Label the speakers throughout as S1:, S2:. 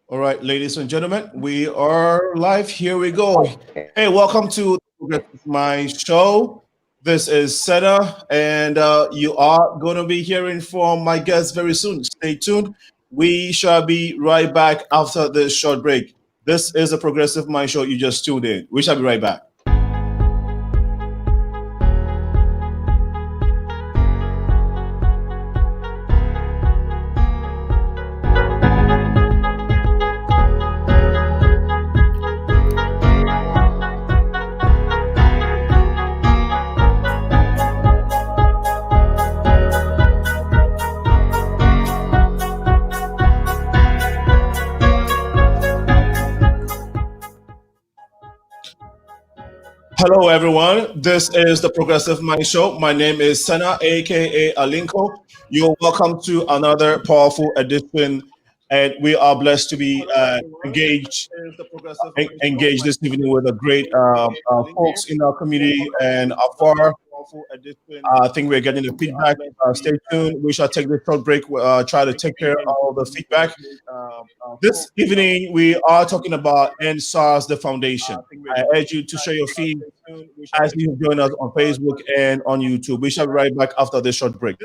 S1: All right, ladies and gentlemen, we are live. Here we go. Hey, welcome to my show. This is Seta, and you are going to be hearing from my guests very soon. Stay tuned. We shall be right back after this short break. This is a Progressive Mind Show. You just tuned in. We shall be right back. Hello, everyone. This is the Progressive Mind Show. My name is Sena, aka Alinko. You're welcome to another powerful edition, and we are blessed to be engaged this evening with a great folks in our community and afar. I think we're getting the feedback. Stay tuned. We shall take this short break. Try to take care of all the feedback. This evening, we are talking about End SARS, the foundation. I urge you to share your feed as you join us on Facebook and on YouTube. We shall be right back after this short break.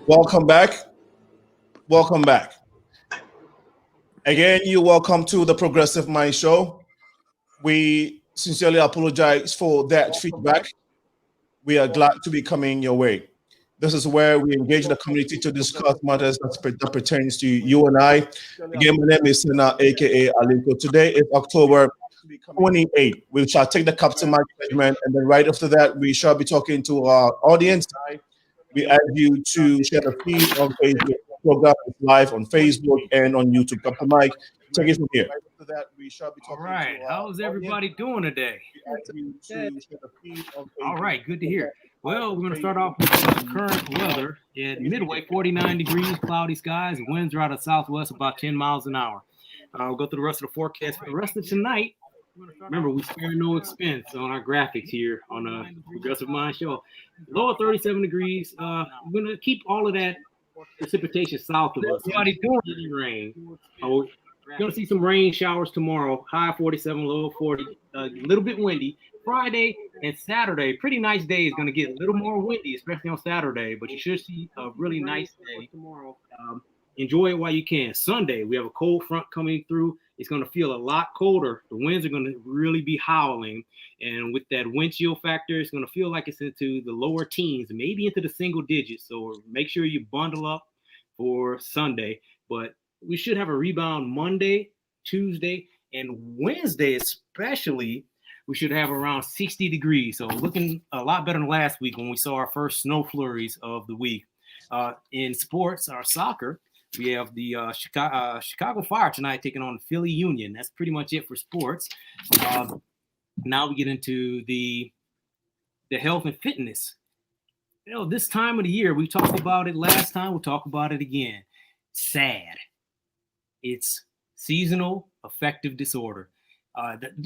S1: Welcome back. Welcome back. Again, you're welcome to the Progressive Mind Show. We sincerely apologize for that feedback. We are glad to be coming your way. This is where we engage the community to discuss matters that pertains to you and I. Again, my name is Sena, aka Alinko. Today is October 28th. We shall take the capital market judgment, and then right after that, we shall be talking to our audience. We ask you to share the feed on Facebook. Program is live on Facebook and on YouTube. Dr. Mike, take it from here.
S2: All right. How's everybody doing today? All right. Good to hear. Well, we're going to start off with the current weather. At Midway, 49 degrees, cloudy skies, winds are out of southwest about 10 miles an hour. We'll go through the rest of the forecast for the rest of tonight. Remember, we spare no expense on our graphics here on the Progressive Mind Show. Low of 37 degrees. We're going to keep all of that precipitation south of us. Somebody doing any rain. We're going to see some rain showers tomorrow. High 47, low 40. A little bit windy. Friday and Saturday, pretty nice day. Is going to get a little more windy, especially on Saturday. But you should see a really nice day tomorrow. Enjoy it while you can. Sunday, we have a cold front coming through. It's going to feel a lot colder. The winds are going to really be howling. And with that wind chill factor, it's going to feel like it's into the lower teens, maybe into the single digits. So make sure you bundle up for Sunday. But we should have a rebound Monday, Tuesday, and Wednesday especially. We should have around 60 degrees. So looking a lot better than last week when we saw our first snow flurries of the week. In sports, our soccer, we have the Chicago Fire tonight taking on the Philly Union. That's pretty much it for sports. Now we get into the health and fitness. This time of the year, we talked about it last time. We'll talk about it again. Sad. It's seasonal affective disorder.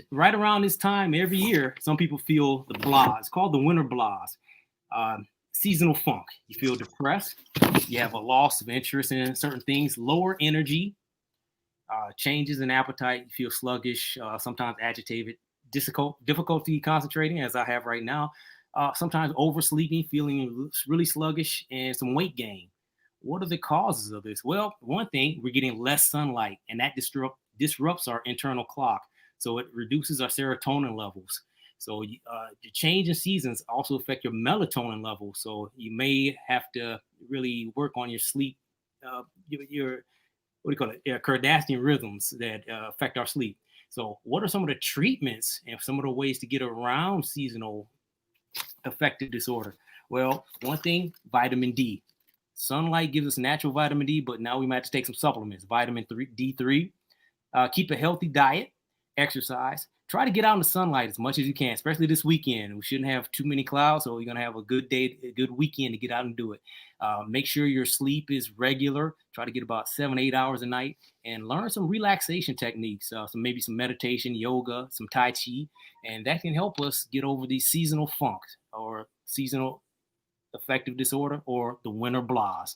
S2: Right around this time every year, some people feel the blah. It's called the winter blahs. Seasonal funk. You feel depressed. You have a loss of interest in certain things, lower energy, changes in appetite. You feel sluggish, sometimes agitated, difficulty concentrating, as I have right now. Sometimes oversleeping, feeling really sluggish, and some weight gain. What are the causes of this? Well, one thing, we're getting less sunlight, and that disrupts our internal clock. So it reduces our serotonin levels. So the change in seasons also affect your melatonin level. So you may have to really work on your sleep, your what do you call it, circadian rhythms that affect our sleep. So what are some of the treatments and some of the ways to get around seasonal affective disorder? Well, one thing, vitamin D. Sunlight gives us natural vitamin D, but now we might have to take some supplements. Vitamin D3. Keep a healthy diet, exercise. try to get out in the sunlight as much as you can, especially this weekend. We shouldn't have too many clouds, so you're going to have a good day, a good weekend to get out and do it. Make sure your sleep is regular. Try to get about 7-8 hours a night and learn some relaxation techniques, maybe some meditation, yoga, some Tai Chi, and that can help us get over these seasonal funks or seasonal affective disorder or the winter blahs.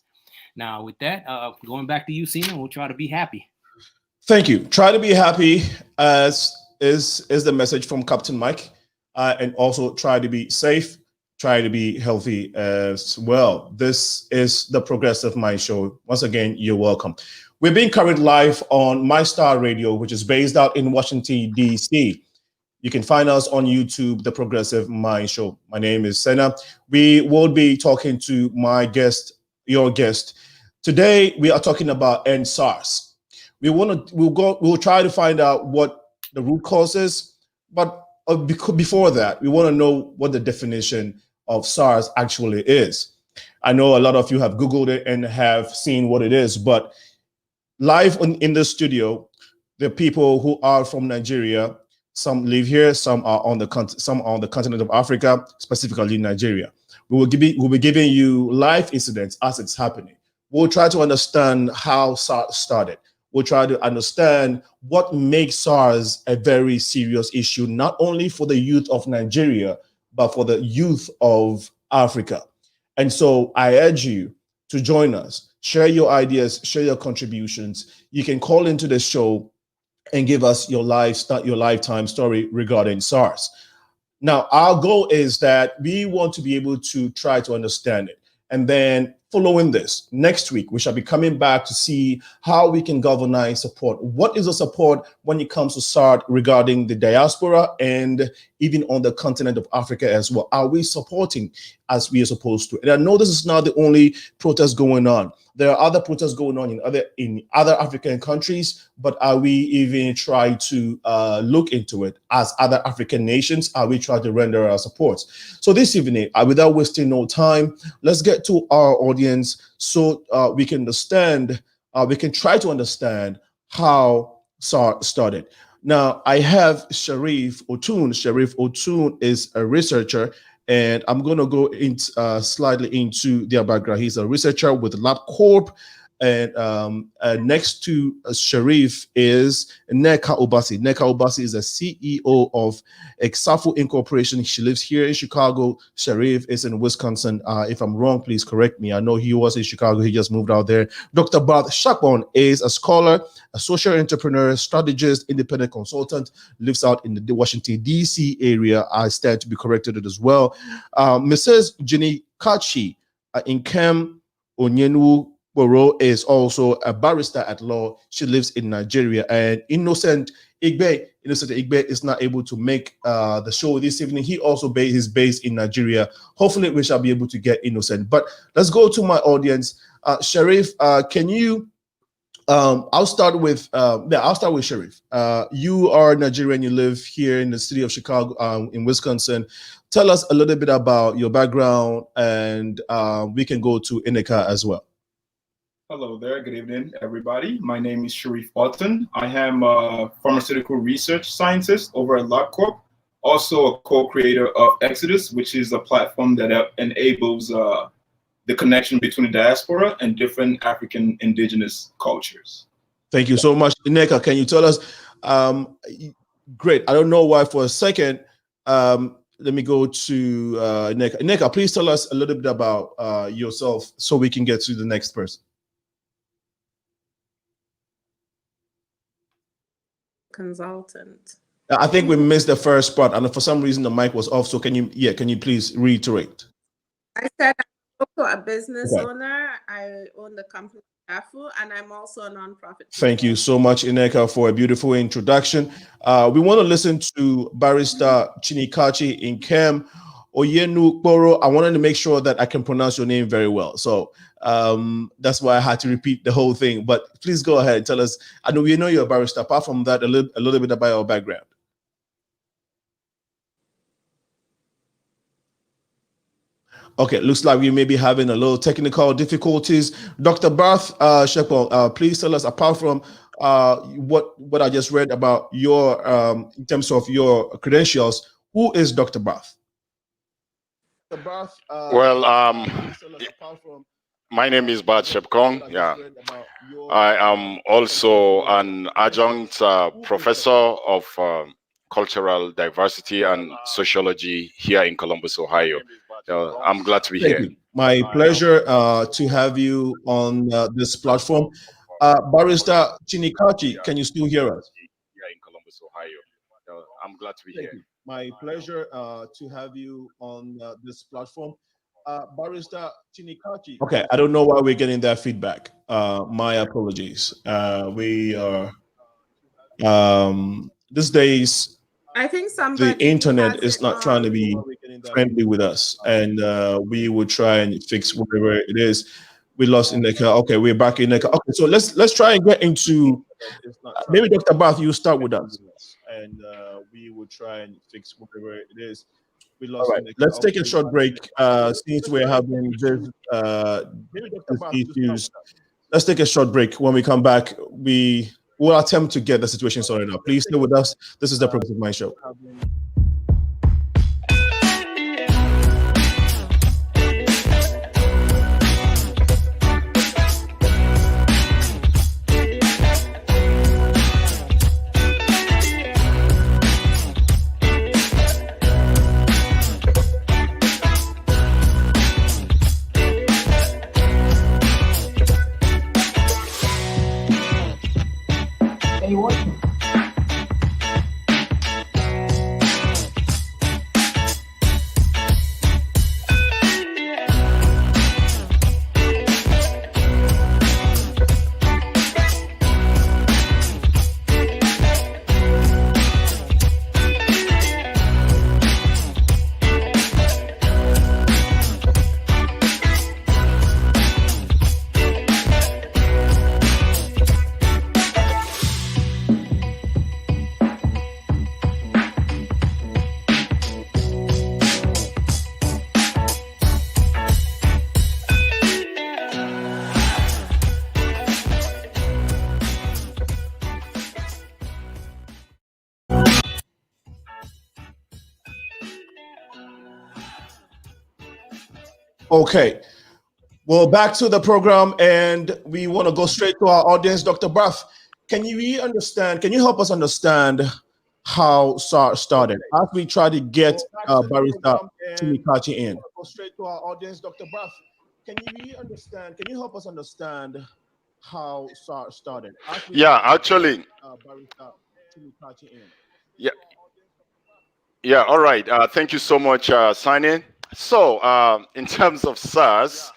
S2: Now, with that, going back to you, Sina, we'll try to be happy.
S1: Thank you. Try to be happy, as is the message from Captain Mike, and also try to be safe, try to be healthy as well. This is the Progressive Mind Show. Once again, you're welcome. We're being carried live on MyStar Radio, which is based out in Washington, D.C. You can find us on YouTube, The Progressive Mind Show. My name is Sena. We will be talking to my guest, your guest. Today, we are talking about SARS. We'll try to find out what the root cause is, but before that, we want to know what the definition of SARS actually is. I know a lot of you have Googled it and have seen what it is, but live in the studio, the people who are from Nigeria, some live here, some are on the continent of Africa, specifically Nigeria. We'll be giving you live incidents as it's happening. We'll try to understand how SARS started. We'll try to understand what makes SARS a very serious issue, not only for the youth of Nigeria, but for the youth of Africa. And so I urge you to join us, share your ideas, share your contributions. You can call into the show and give us your lifetime story regarding SARS. Now, our goal is that we want to be able to try to understand it. And then following this, next week, we shall be coming back to see how we can galvanize support. What is the support when it comes to SARS regarding the diaspora and even on the continent of Africa as well? Are we supporting as we are supposed to? And I know this is not the only protest going on. There are other protests going on in other African countries, but are we even trying to look into it as other African nations? Are we trying to render our support? So this evening, without wasting no time, let's get to our audience so we can understand, we can try to understand how SARS started. Now, I have Sherrif OTUN. Sherrif OTUN is a researcher, and I'm going to go slightly into their background. He's a researcher with LabCorp, and next to Sherrif is NNEKA OBASI. NNEKA OBASI is the CEO of IXAFU Incorporation. She lives here in Chicago. Sherrif is in Wisconsin. If I'm wrong, please correct me. I know he was in Chicago. He just moved out there. Dr. BARTH is a scholar, a social entrepreneur, strategist, independent consultant, lives out in the Washington, D.C. area. I stand to be corrected as well. Mrs. GINIKACHI NKEM ONYENUKORO is also a barrister at law. She lives in Nigeria. And Innocent Igbe is not able to make the show this evening. He also is based in Nigeria. Hopefully, we shall be able to get Innocent. But let's go to my audience. Sherrif, can you? I'll start with Sherrif. You are Nigerian. You live here in the city of Chicago, in Wisconsin. Tell us a little bit about your background, and we can go to NNEKA as well.
S3: Hello there. Good evening, everybody. My name is Sherrif OTUN. I am a pharmaceutical research scientist over at LabCorp, also a co-creator of Exodus, which is a platform that enables the connection between the diaspora and different African indigenous cultures.
S1: Thank you so much. NNEKA, can you tell us? Great. I don't know why for a second. Let me go to NNEKA. NNEKA, please tell us a little bit about yourself so we can get to the next person.
S4: Consultant.
S1: I think we missed the first part, and for some reason the mic was off. So can you please reiterate?
S4: I said I'm also a business owner. I own the company IXAFU, and I'm also a nonprofit.
S1: Thank you so much, NNEKA, for a beautiful introduction. We want to listen to Barrister GINIKACHI NKEM ONYENUKORO. I wanted to make sure that I can pronounce your name very well. So that's why I had to repeat the whole thing. But please go ahead and tell us. I know we know you're a barrister. Apart from that, a little bit about your background. Okay, looks like we may be having a little technical difficulties. Dr. BARTH, SHEPKONG, please tell us, apart from what I just read about your in terms of your credentials, who is Dr. Barth? Dr. Barth,
S5: Well, my name is BARTH SHEPKONG. Yeah, I am also an adjunct professor of cultural diversity and sociology here in Columbus, Ohio. I'm glad to be here.
S1: My pleasure to have you on this platform. Barrister GINIKACHI, can you still hear us?
S5: Here in Columbus, Ohio. I'm glad to be here.
S1: My pleasure to have you on this platform. Barrister GINIKACHI. Okay, I don't know why we're getting that feedback. My apologies. We are these days,
S4: I think
S1: the internet is not trying to be friendly with us, and we will try and fix whatever it is. We lost NNEKA. Okay, we're back in NNEKA. Okay, so let's try and get into maybe Dr. Barth, you start with us, and we will try and fix whatever it is. We lost. All right, let's take a short break since we're having these issues. Let's take a short break. When we come back, we will attempt to get the situation sorted out. Please stay with us. This is the purpose of my show. Okay, well, back to the program, and we want to go straight to our audience. Dr. Barth, can you understand? Can you help us understand how SARS started? As we try to get Barrister GINIKACHI in. Go straight to our audience, Dr. Barth. Can you understand? Can you help us understand how SARS started?
S5: Yeah, actually.
S1: Barrister GINIKACHI in.
S5: Yeah. Yeah. All right. Thank you so much, Signing. So, in terms of SARS,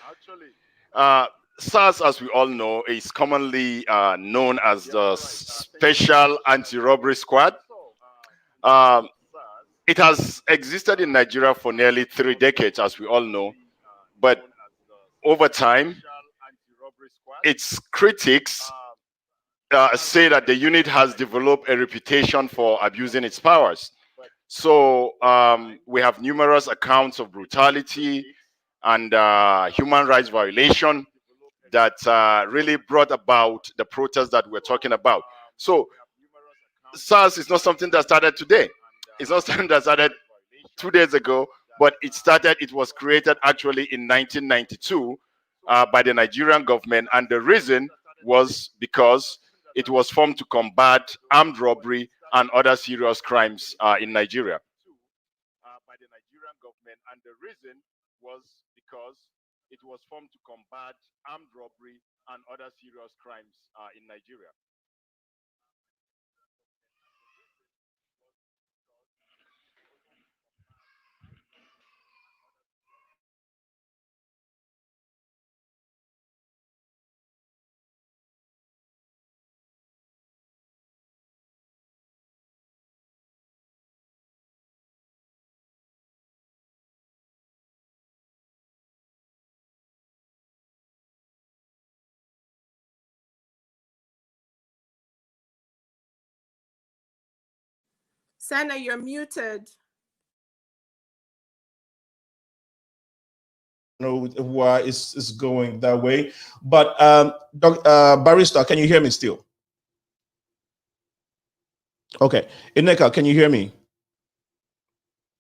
S5: SARS, as we all know, is commonly known as the Special Anti-Robbery Squad. It has existed in Nigeria for nearly 3 decades, as we all know, but over time, its critics say that the unit has developed a reputation for abusing its powers. So we have numerous accounts of brutality and human rights violation that really brought about the protests that we're talking about. So SARS is not something that started today. It's not something that started 2 days ago, but it was created actually in 1992 by the Nigerian government. And the reason was because it was formed to combat armed robbery and other serious crimes in Nigeria. By the Nigerian government, and the reason was because it was formed to combat armed robbery and other serious crimes in Nigeria.
S4: Sana, you're muted.
S1: Know why it's going that way, but Barrister, can you hear me still? Okay, NNEKA, can you hear me?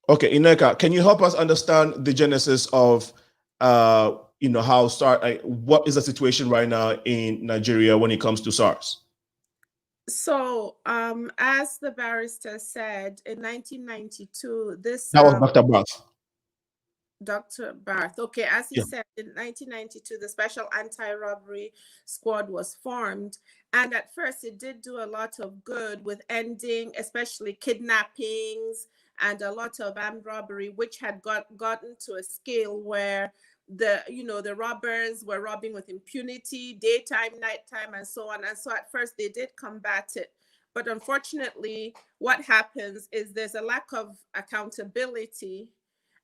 S1: Okay, NNEKA, can you help us understand the genesis of, how what is the situation right now in Nigeria when it comes to SARS?
S4: So, as the barrister said, in 1992, this
S1: That was Dr. Barth.
S4: Dr. Barth. Okay, as he
S1: Yeah.
S4: said, in 1992, the Special Anti-Robbery Squad was formed. And at first, it did do a lot of good with ending, especially kidnappings and a lot of armed robbery, which had gotten to a scale where the robbers were robbing with impunity, daytime, nighttime, and so on. And so at first, they did combat it. But unfortunately, what happens is there's a lack of accountability.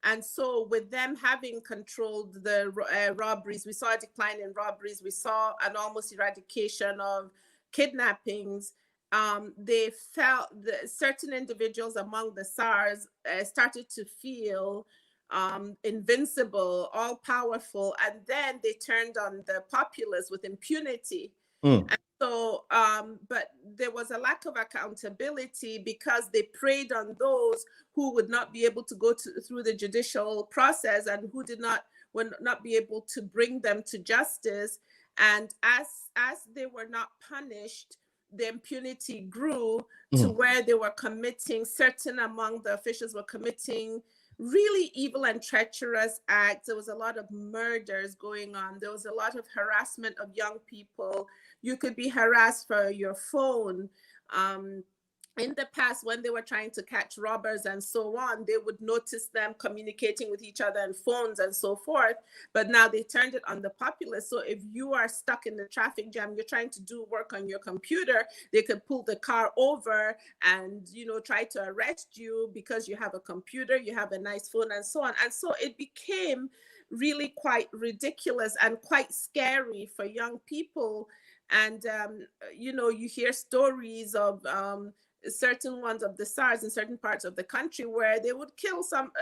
S4: And so with them having controlled the robberies, we saw a decline in robberies. We saw an almost eradication of kidnappings. They felt that certain individuals among the SARS started to feel invincible, all powerful, and then they turned on the populace with impunity. And so, but there was a lack of accountability because they preyed on those who would not be able to go through the judicial process and who would not be able to bring them to justice. And as they were not punished, the impunity grew to where they were committing, certain among the officials were committing really evil and treacherous acts. There was a lot of murders going on. There was a lot of harassment of young people. You could be harassed for your phone. In the past, when they were trying to catch robbers and so on, they would notice them communicating with each other on phones and so forth. But now they turned it on the populace. So if you are stuck in the traffic jam, you're trying to do work on your computer, they could pull the car over and, try to arrest you because you have a computer, you have a nice phone and so on. And so it became really quite ridiculous and quite scary for young people. And, you hear stories of certain ones of the SARS in certain parts of the country where they would kill someone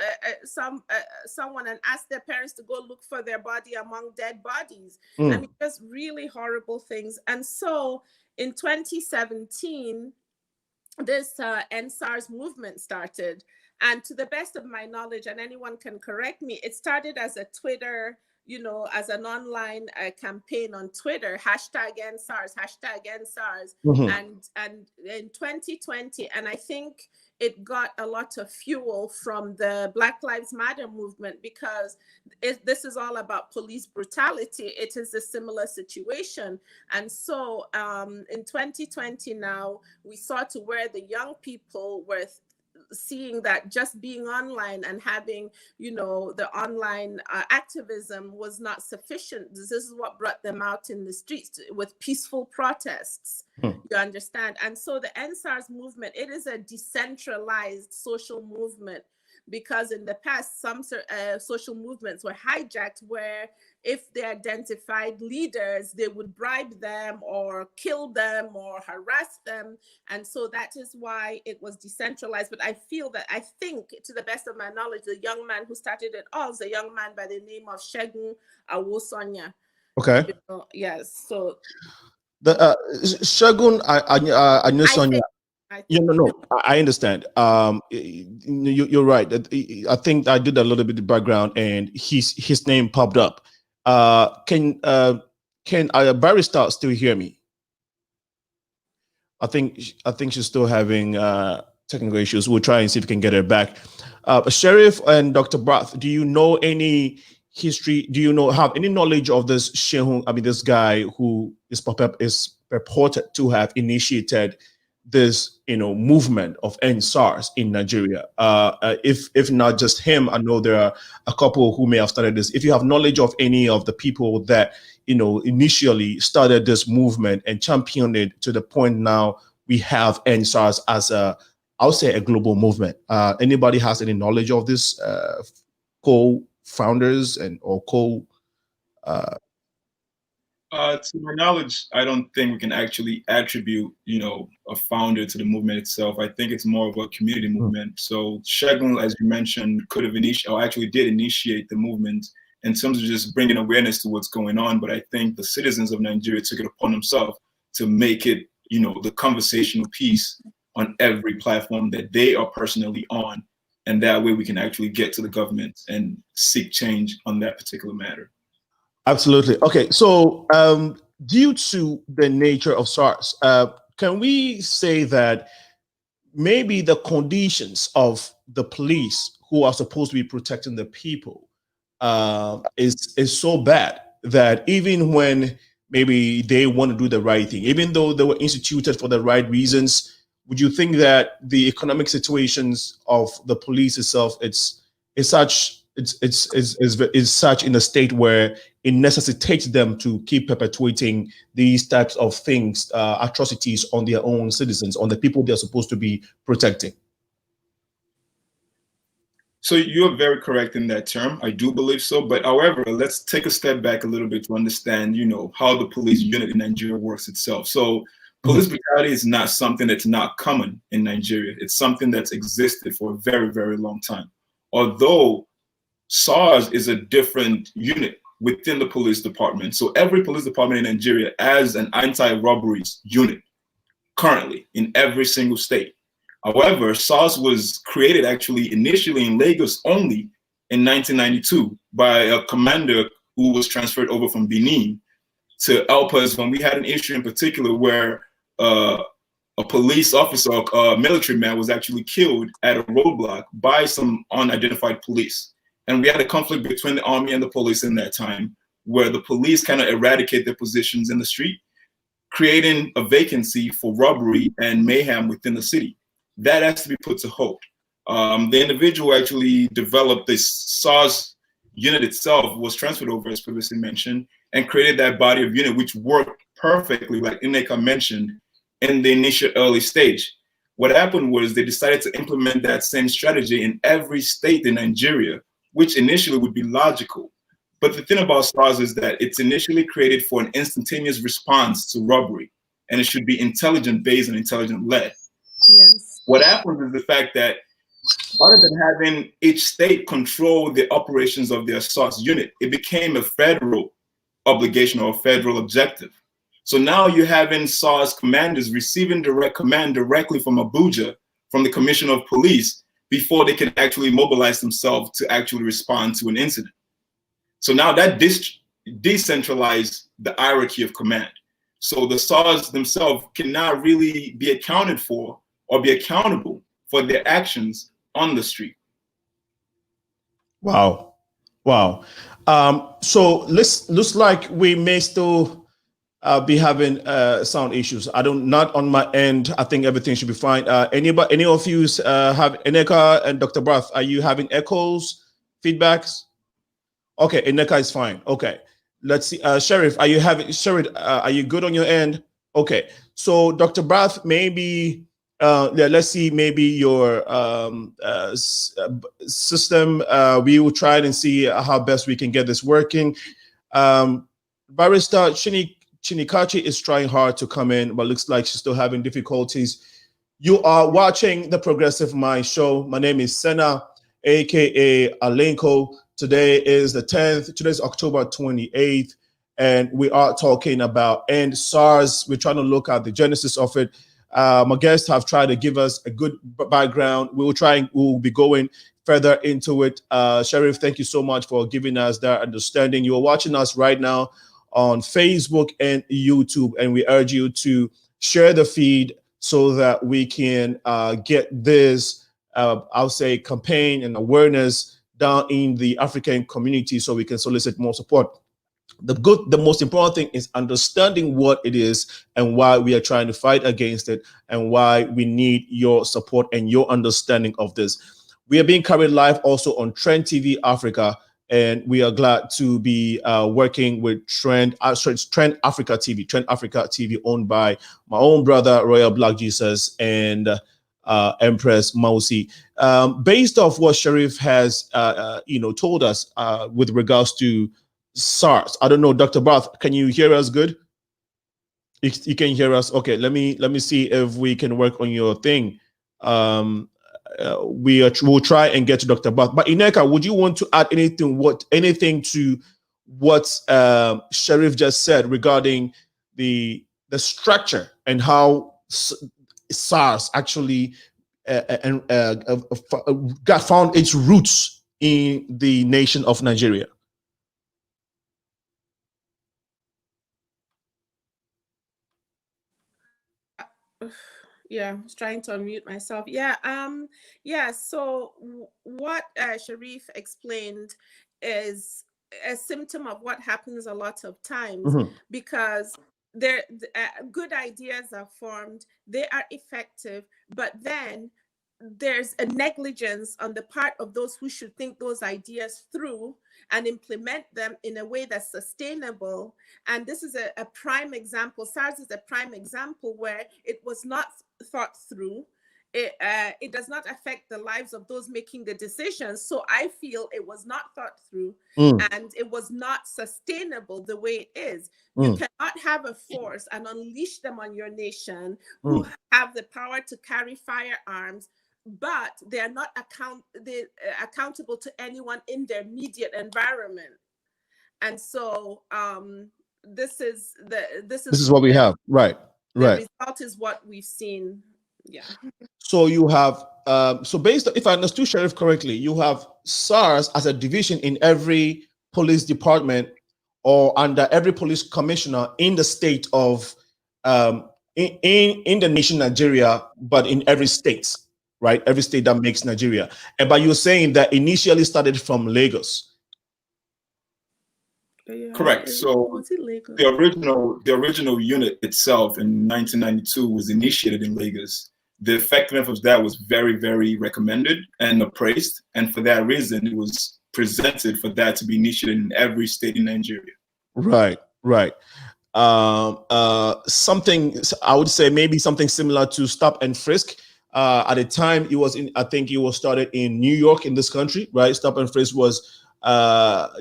S4: and ask their parents to go look for their body among dead bodies. I mean, just really horrible things. And so in 2017, this NSARS movement started. And to the best of my knowledge, and anyone can correct me, it started as a Twitter, as an online campaign on Twitter, #NSARS, #NSARS. And in 2020, and I think it got a lot of fuel from the Black Lives Matter movement because this is all about police brutality. It is a similar situation. And so in 2020 now, we saw to where the young people were seeing that just being online and having, the online activism was not sufficient. This is what brought them out in the streets with peaceful protests. You understand? And so the NSARS movement, it is a decentralized social movement because in the past, some social movements were hijacked where if they identified leaders, they would bribe them or kill them or harass them. And so that is why it was decentralized. But I think, to the best of my knowledge, the young man who started it all is a young man by the name of Segun Awosonya.
S1: Okay.
S4: Yes. So
S1: the Segun Awosonya. I understand. You're right. I think I did a little bit of background, and his name popped up. Can Barrister still hear me? I think she's still having technical issues. We'll try and see if we can get her back. Sheriff and Dr. Barth, do you know any history? Do you have any knowledge of this Shehun? I mean, this guy who is purported to have initiated this movement of end SARS in Nigeria. If not just him, I know there are a couple who may have started this. If you have knowledge of any of the people that initially started this movement and championed it to the point now we have end SARS as I'll say a global movement. Anybody has any knowledge of this co-founders or co
S3: to my knowledge, I don't think we can actually attribute, a founder to the movement itself. I think it's more of a community movement. So Segun, as you mentioned, could have initiated, or actually did initiate the movement in terms of just bringing awareness to what's going on. But I think the citizens of Nigeria took it upon themselves to make it, the conversational piece on every platform that they are personally on. And that way we can actually get to the government and seek change on that particular matter.
S1: Absolutely. Okay, so due to the nature of SARS, can we say that maybe the conditions of the police who are supposed to be protecting the people is so bad that even when maybe they want to do the right thing, even though they were instituted for the right reasons, would you think that the economic situations of the police itself is such in a state where it necessitates them to keep perpetuating these types of things, atrocities on their own citizens, on the people they're supposed to be protecting?
S3: So you're very correct in that term. I do believe so. But however, let's take a step back a little bit to understand, how the police unit in Nigeria works itself. So police brutality is not something that's not common in Nigeria. It's something that's existed for a very, very long time. Although SARS is a different unit within the police department. So every police department in Nigeria has an anti-robberies unit currently in every single state. However, SARS was created actually initially in Lagos only in 1992 by a commander who was transferred over from Benin to help us when we had an issue in particular where a police officer, a military man, was actually killed at a roadblock by some unidentified police. And we had a conflict between the army and the police in that time, where the police kind of eradicate their positions in the street, creating a vacancy for robbery and mayhem within the city. That has to be put to halt. The individual actually developed this SARS unit itself, was transferred over, as previously mentioned, and created that body of unit, which worked perfectly, like NNEKA mentioned, in the initial early stage. What happened was they decided to implement that same strategy in every state in Nigeria, which initially would be logical. But the thing about SARS is that it's initially created for an instantaneous response to robbery, and it should be intelligent-based and intelligent-led.
S4: Yes.
S3: What happens is the fact that rather than having each state control the operations of their SARS unit, it became a federal obligation or a federal objective. So now you're having SARS commanders receiving direct command directly from Abuja, from the Commissioner of Police, before they can actually mobilize themselves to actually respond to an incident. So now that decentralized the hierarchy of command. So the SARS themselves cannot really be accounted for or be accountable for their actions on the street.
S1: Wow. Wow. So looks like we may still be having sound issues. Not on my end. I think everything should be fine. Any of you have NNEKA and Dr. Barth, are you having echoes, feedbacks? Okay, NNEKA is fine. Okay. Let's see. Sheriff, are you good on your end? Okay. So Dr. Barth, maybe let's see, maybe your system, we will try and see how best we can get this working. Barrister GINIKACHI is trying hard to come in, but looks like she's still having difficulties. You are watching the Progressive Mind Show. My name is Sena, aka Alinko. Today is the 10th. Today's October 28th, and we are talking about end SARS. We're trying to look at the genesis of it. My guests have tried to give us a good background. We'll be going further into it. Sheriff, thank you so much for giving us that understanding. You are watching us right now on Facebook and YouTube, and we urge you to share the feed so that we can get this, I'll say, campaign and awareness down in the African community so we can solicit more support. The most important thing is understanding what it is and why we are trying to fight against it and why we need your support and your understanding of this. We are being carried live also on Trend TV Africa, and we are glad to be working with Trend Africa TV, owned by my own brother, Royal Black Jesus, and Empress Mausi. Based off what Sheriff has told us with regards to SARS. I don't know, Dr. Barth, can you hear us good? You can hear us. Okay, let me see if we can work on your thing. We'll try and get to Dr. Barth. But NNEKA, would you want to add anything to what Sheriff just said regarding the structure and how SARS actually found its roots in the nation of Nigeria?
S4: Yeah, I was trying to unmute myself. Yeah, so what Sharif explained is a symptom of what happens a lot of times, because good ideas are formed, they are effective, but then there's a negligence on the part of those who should think those ideas through and implement them in a way that's sustainable. And this is a prime example. SARS is a prime example where it was not thought through. It does not affect the lives of those making the decisions. So I feel it was not thought through and it was not sustainable the way it is. You cannot have a force and unleash them on your nation who have the power to carry firearms, but they are not accountable to anyone in their immediate environment. And so this is
S1: what we have. Right.
S4: The result is what we've seen. Yeah.
S1: So you have so based on, if I understood Sheriff correctly, you have SARS as a division in every police department or under every police commissioner in the state of in the nation Nigeria, but in every state, right? Every state that makes Nigeria. And but you're saying that initially started from Lagos.
S3: Correct. So the original unit itself in 1992 was initiated in Lagos. The effectiveness of that was very, very recommended and appraised. And for that reason, it was presented for that to be initiated in every state in Nigeria.
S1: Right. Something, I would say maybe something similar to stop and frisk. At the time it was I think it was started in New York in this country, right? Stop and frisk was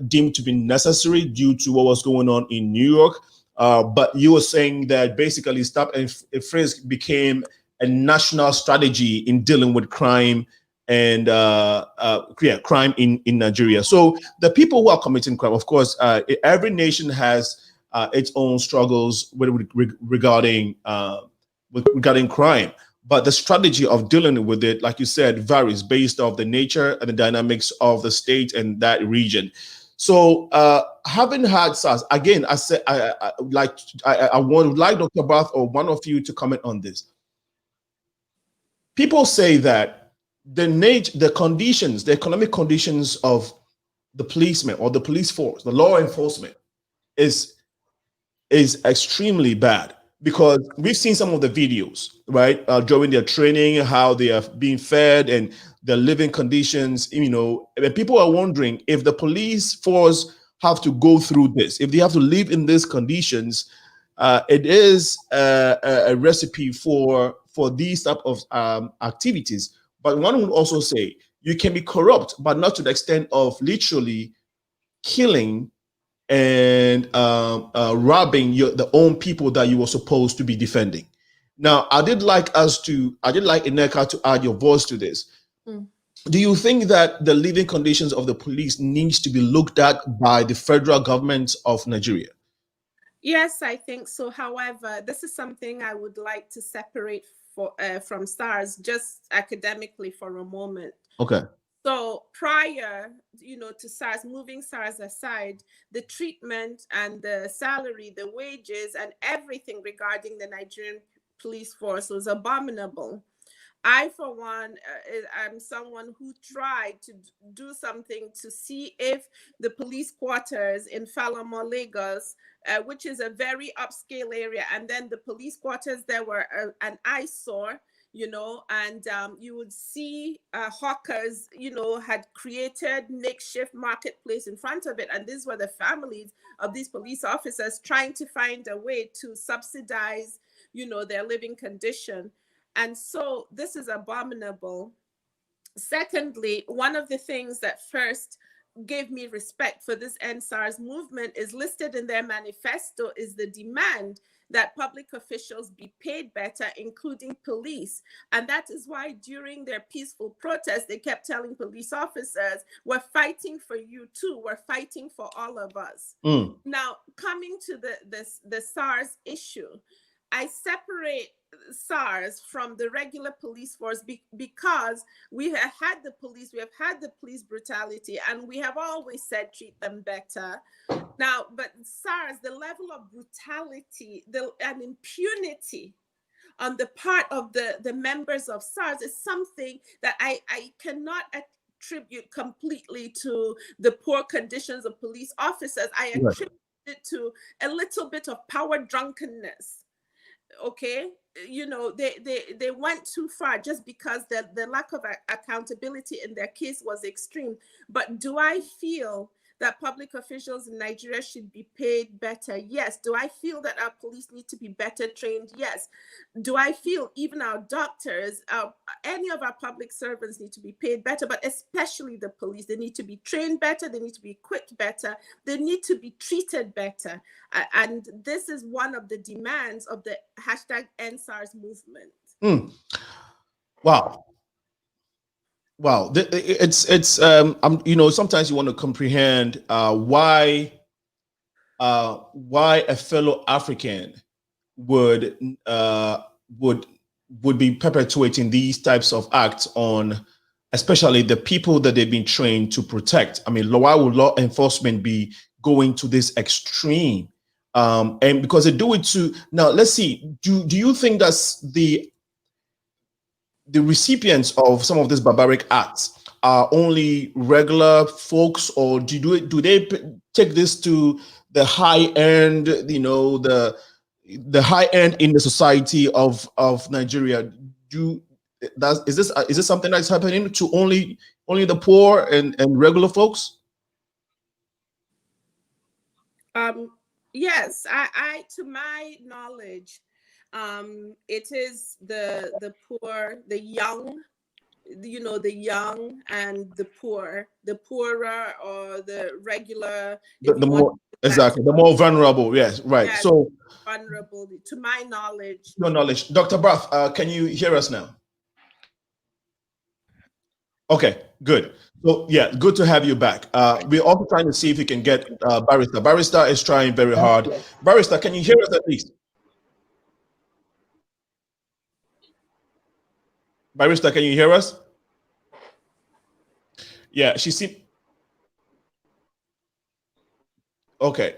S1: deemed to be necessary due to what was going on in New York. But you were saying that basically stop and frisk became a national strategy in dealing with crime and crime in Nigeria. So the people who are committing crime, of course, every nation has its own struggles regarding crime. But the strategy of dealing with it, like you said, varies based off the nature and the dynamics of the state and that region. So having had SARS, again, I said, I would like Dr. Barth or one of you to comment on this. People say that the conditions, the economic conditions of the policemen or the police force, the law enforcement is extremely bad, because we've seen some of the videos, right, during their training, how they are being fed and their living conditions, and people are wondering if the police force have to go through this, if they have to live in these conditions. It is a recipe for these type of activities. But one would also say you can be corrupt, but not to the extent of literally killing and robbing the own people that you were supposed to be defending. Now, I did like NNEKA to add your voice to this. Do you think that the living conditions of the police needs to be looked at by the federal government of Nigeria?
S4: Yes, I think so. However, this is something I would like to separate from SARS, just academically for a moment.
S1: Okay.
S4: So prior, to SARS, moving SARS aside, the treatment and the salary, the wages, and everything regarding the Nigerian police force was abominable. I, for one, am someone who tried to do something to see if the police quarters in Falamo, Lagos, which is a very upscale area, and then the police quarters there were an eyesore, and you would see hawkers, had created makeshift marketplace in front of it. And these were the families of these police officers trying to find a way to subsidize, their living condition. And so this is abominable. Secondly, one of the things that first gave me respect for this End SARS movement is listed in their manifesto is the demand that public officials be paid better, including police. And that is why during their peaceful protest, they kept telling police officers, we're fighting for you too. We're fighting for all of us. Now, coming to the SARS issue, I separate SARS from the regular police force because we have had the police brutality, and we have always said treat them better. Now, but SARS, the level of brutality and impunity on the part of the members of SARS is something that I cannot attribute completely to the poor conditions of police officers. I attribute it to a little bit of power drunkenness. Okay, you know, they went too far just because the lack of accountability in their case was extreme. But do I feel that public officials in Nigeria should be paid better? Yes. Do I feel that our police need to be better trained? Yes. Do I feel even our doctors, any of our public servants need to be paid better, but especially the police? They need to be trained better. They need to be equipped better. They need to be treated better. And this is one of the demands of the #EndSARS movement.
S1: Wow. Wow, it's you know, sometimes you want to comprehend why a fellow African would be perpetuating these types of acts on, especially the people that they've been trained to protect. I mean, why would law enforcement be going to this extreme? And because they do it to, now let's see, do you think that's the recipients of some of these barbaric acts are only regular folks, or do they take this to the high end, you know, the high end in the society of Nigeria? Is this something that's happening to only the poor and regular folks?
S4: Yes, I to my knowledge, it is the poor, the young, you know, the young and the poor, the poorer or the regular,
S1: the more, exactly, the more vulnerable. Yes, right.
S4: Yes,
S1: so
S4: vulnerable to my knowledge.
S1: Your knowledge, Dr. Barth, can you hear us now? Okay, good. So yeah, good to have you back. We're also trying to see if we can get Barrister. Barrister is trying very hard. Barrister, can you hear us at least? Barrister, can you hear us? Yeah, she seemed okay.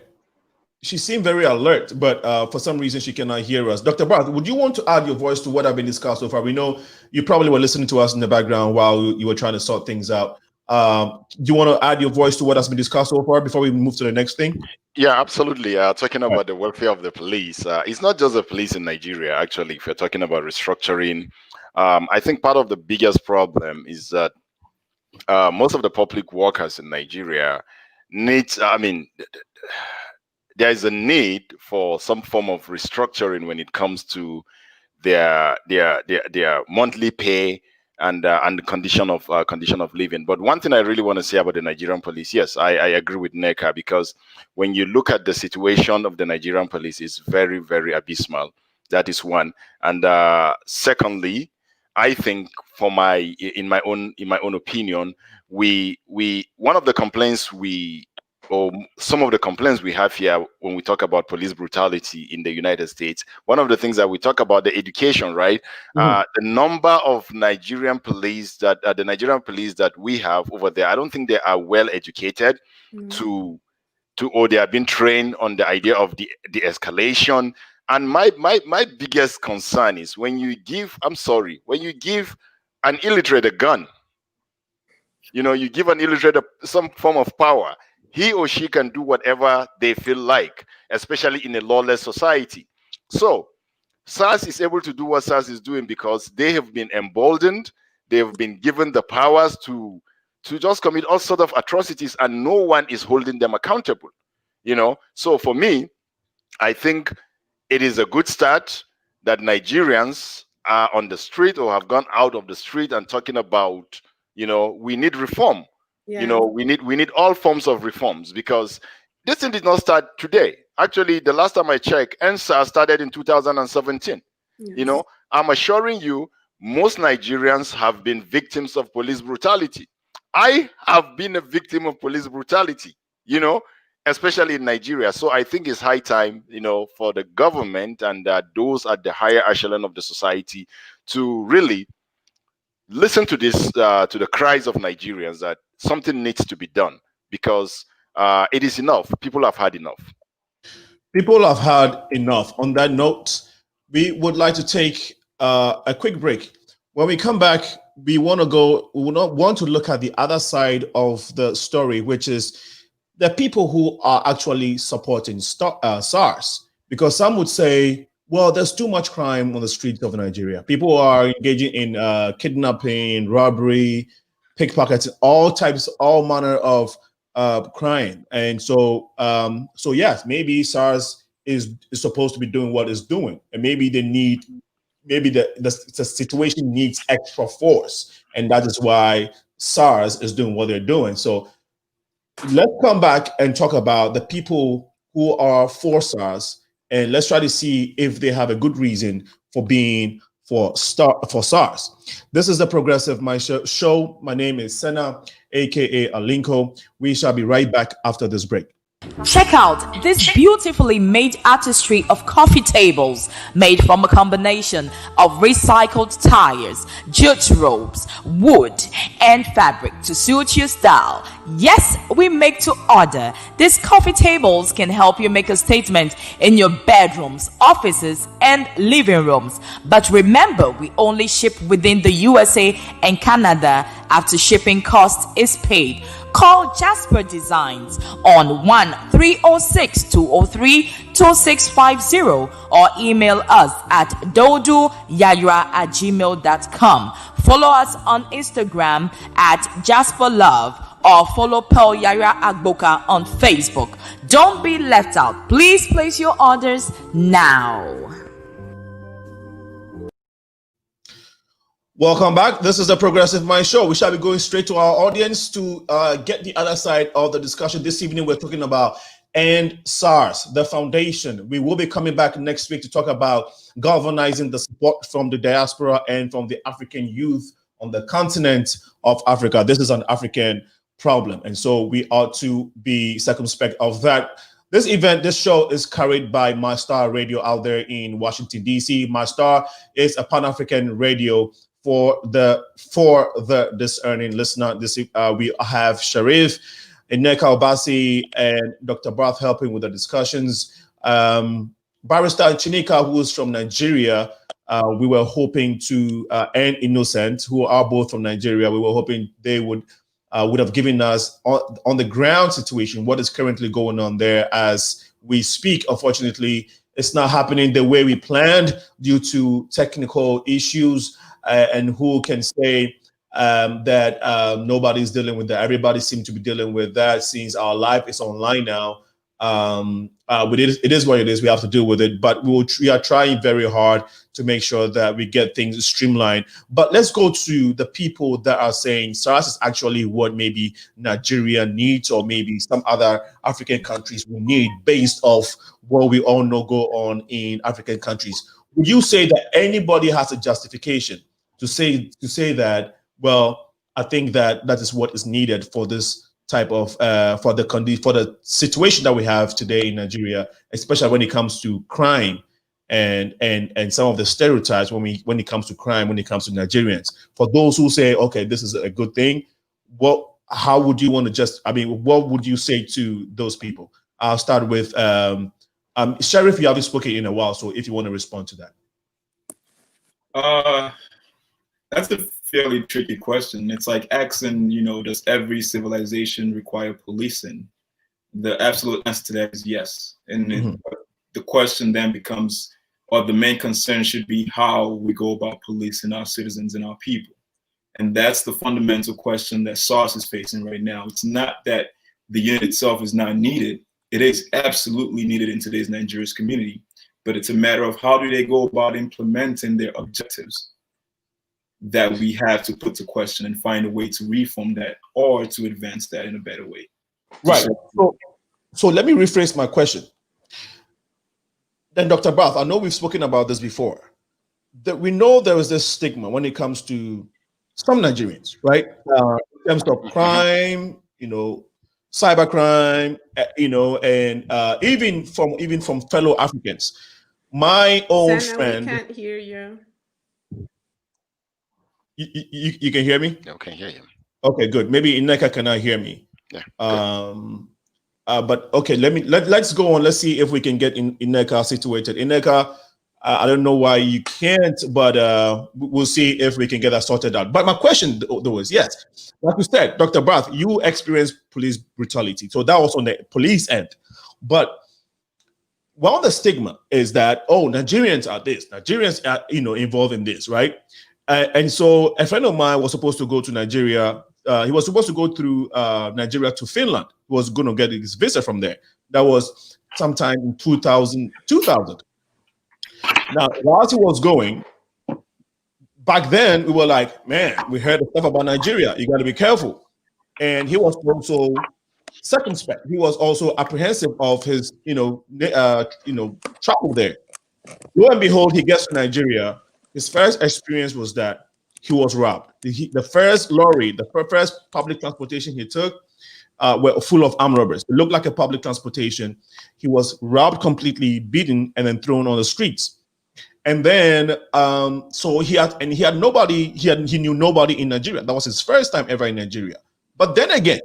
S1: She seemed very alert, but for some reason she cannot hear us. Dr. Barth, would you want to add your voice to what I've been discussed so far? We know you probably were listening to us in the background while you were trying to sort things out. Do you want to add your voice to what has been discussed so far before we move to the next thing?
S5: Yeah, absolutely. Talking about the welfare of the police, it's not just the police in Nigeria, actually. If you're talking about restructuring, I think part of the biggest problem is that most of the public workers in Nigeria needs, I mean, there is a need for some form of restructuring when it comes to their monthly pay and the condition of living. But one thing I really want to say about the Nigerian police, yes, I agree with NNEKA, because when you look at the situation of the Nigerian police, it's very, very abysmal. That is one. And secondly, I think in my own opinion, one of the complaints some of the complaints we have here when we talk about police brutality in the United States, one of the things that we talk about, the education, right? The number of Nigerian police that we have over there, I don't think they are well educated or they have been trained on the idea of the escalation. And my biggest concern is when you give an illiterate a gun, you know, you give an illiterate some form of power, he or she can do whatever they feel like, especially in a lawless society. So SARS is able to do what SARS is doing because they have been emboldened, they have been given the powers to just commit all sorts of atrocities, and no one is holding them accountable. You know, so for me, I think it is a good start that Nigerians are on the street or have gone out of the street and talking about, you know, we need reform. Yeah. You know, we need all forms of reforms, because this thing did not start today. Actually, the last time I checked, NSAS started in 2017. Yes. You know, I'm assuring you, most Nigerians have been victims of police brutality. I have been a victim of police brutality. You know, especially in Nigeria. So I think it's high time, for the government and those at the higher echelon of the society to really listen to this, to the cries of Nigerians that something needs to be done, because it is enough. People have had enough.
S1: People have had enough. On that note, we would like to take a quick break. When we come back, we will not want to look at the other side of the story, which is the people who are actually supporting SARS. Because some would say, well, there's too much crime on the streets of Nigeria. People are engaging in kidnapping, robbery, pickpockets, all manner of crime. And so yes, maybe SARS is supposed to be doing what it's doing, and maybe the situation needs extra force, and that is why SARS is doing what they're doing. So let's come back and talk about the people who are for SARS, and let's try to see if they have a good reason for being for SARS. This is the Progressive Mind Show. My name is Sena, aka Alinko. We shall be right back after this break.
S6: Check out this beautifully made artistry of coffee tables made from a combination of recycled tires, jute ropes, wood, and fabric to suit your style. Yes, we make to order. These coffee tables can help you make a statement in your bedrooms, offices, and living rooms. But remember, we only ship within the USA and Canada after shipping cost is paid. Call Jasper Designs on 1-306-203-2650 or email us at doduyayra@gmail.com. Follow us on Instagram at Jasper Love or follow Pearl Yara Agboka on Facebook. Don't be left out. Please place your orders now.
S1: Welcome back. This is the Progressive Mind Show. We shall be going straight to our audience to get the other side of the discussion. This evening, we're talking about End SARS, the foundation. We will be coming back next week to talk about galvanizing the support from the diaspora and from the African youth on the continent of Africa. This is an African problem, and so we ought to be circumspect of that. This show is carried by My Star Radio out there in Washington, D.C. My Star is a Pan-African radio for the discerning listener. We have Sherrif, NNEKA, OBASI, and Dr. BARTH helping with the discussions. Barrister Chinika, who is from Nigeria, we were hoping to, and Innocent, who are both from Nigeria, we were hoping they would have given us on the ground situation what is currently going on there as we speak. Unfortunately, it's not happening the way we planned due to technical issues. And who can say that nobody's dealing with that? Everybody seems to be dealing with that since our life is online now. It is what it is. We have to deal with it, but we are trying very hard to make sure that we get things streamlined. But let's go to the people that are saying SARS is actually what maybe Nigeria needs, or maybe some other African countries will need based off what we all know go on in African countries. Would you say that anybody has a justification to say that, well, I think that is what is needed for this type of for the situation that we have today in Nigeria, especially when it comes to crime and some of the stereotypes when it comes to crime, when it comes to Nigerians? For those who say, okay, this is a good thing, how would you want to what would you say to those people? I'll start with Sheriff. You haven't spoken in a while, so if you want to respond to that.
S3: That's a fairly tricky question. It's like asking, does every civilization require policing? The absolute answer to that is yes. And the question then becomes, or the main concern should be how we go about policing our citizens and our people. And that's the fundamental question that SARS is facing right now. It's not that the unit itself is not needed. It is absolutely needed in today's Nigerian community, but it's a matter of how do they go about implementing their objectives that we have to put to question and find a way to reform that or to advance that in a better way.
S1: Right. So let me rephrase my question. Then, Dr. Barth, I know we've spoken about this before, that we know there is this stigma when it comes to some Nigerians, right? In terms of crime, cybercrime, and even from fellow Africans. My own friend.
S4: We can't hear you.
S1: You can hear me?
S5: Yeah, we can hear you.
S1: Okay, good. Maybe NNEKA cannot hear me.
S5: Yeah.
S1: But okay, let's go on. Let's see if we can get NNEKA situated. NNEKA, I don't know why you can't, but we'll see if we can get that sorted out. But my question though is, yes, like you said, Dr. Barth, you experienced police brutality, so that was on the police end. But one of the stigma is that, oh, Nigerians are this, Nigerians are involved in this, right? And so a friend of mine was supposed to go to Nigeria. He was supposed to go through Nigeria to Finland. He was going to get his visa from there. That was sometime in 2000. Now, whilst he was going, back then, we were like, man, we heard stuff about Nigeria. You got to be careful. And he was also circumspect. He was also apprehensive of his, travel there. Lo and behold, he gets to Nigeria. His first experience was that he was robbed. The first lorry, the first public transportation he took were full of armed robbers. It looked like a public transportation. He was robbed completely, beaten, and then thrown on the streets. And then, so he knew nobody in Nigeria. That was his first time ever in Nigeria. But then again,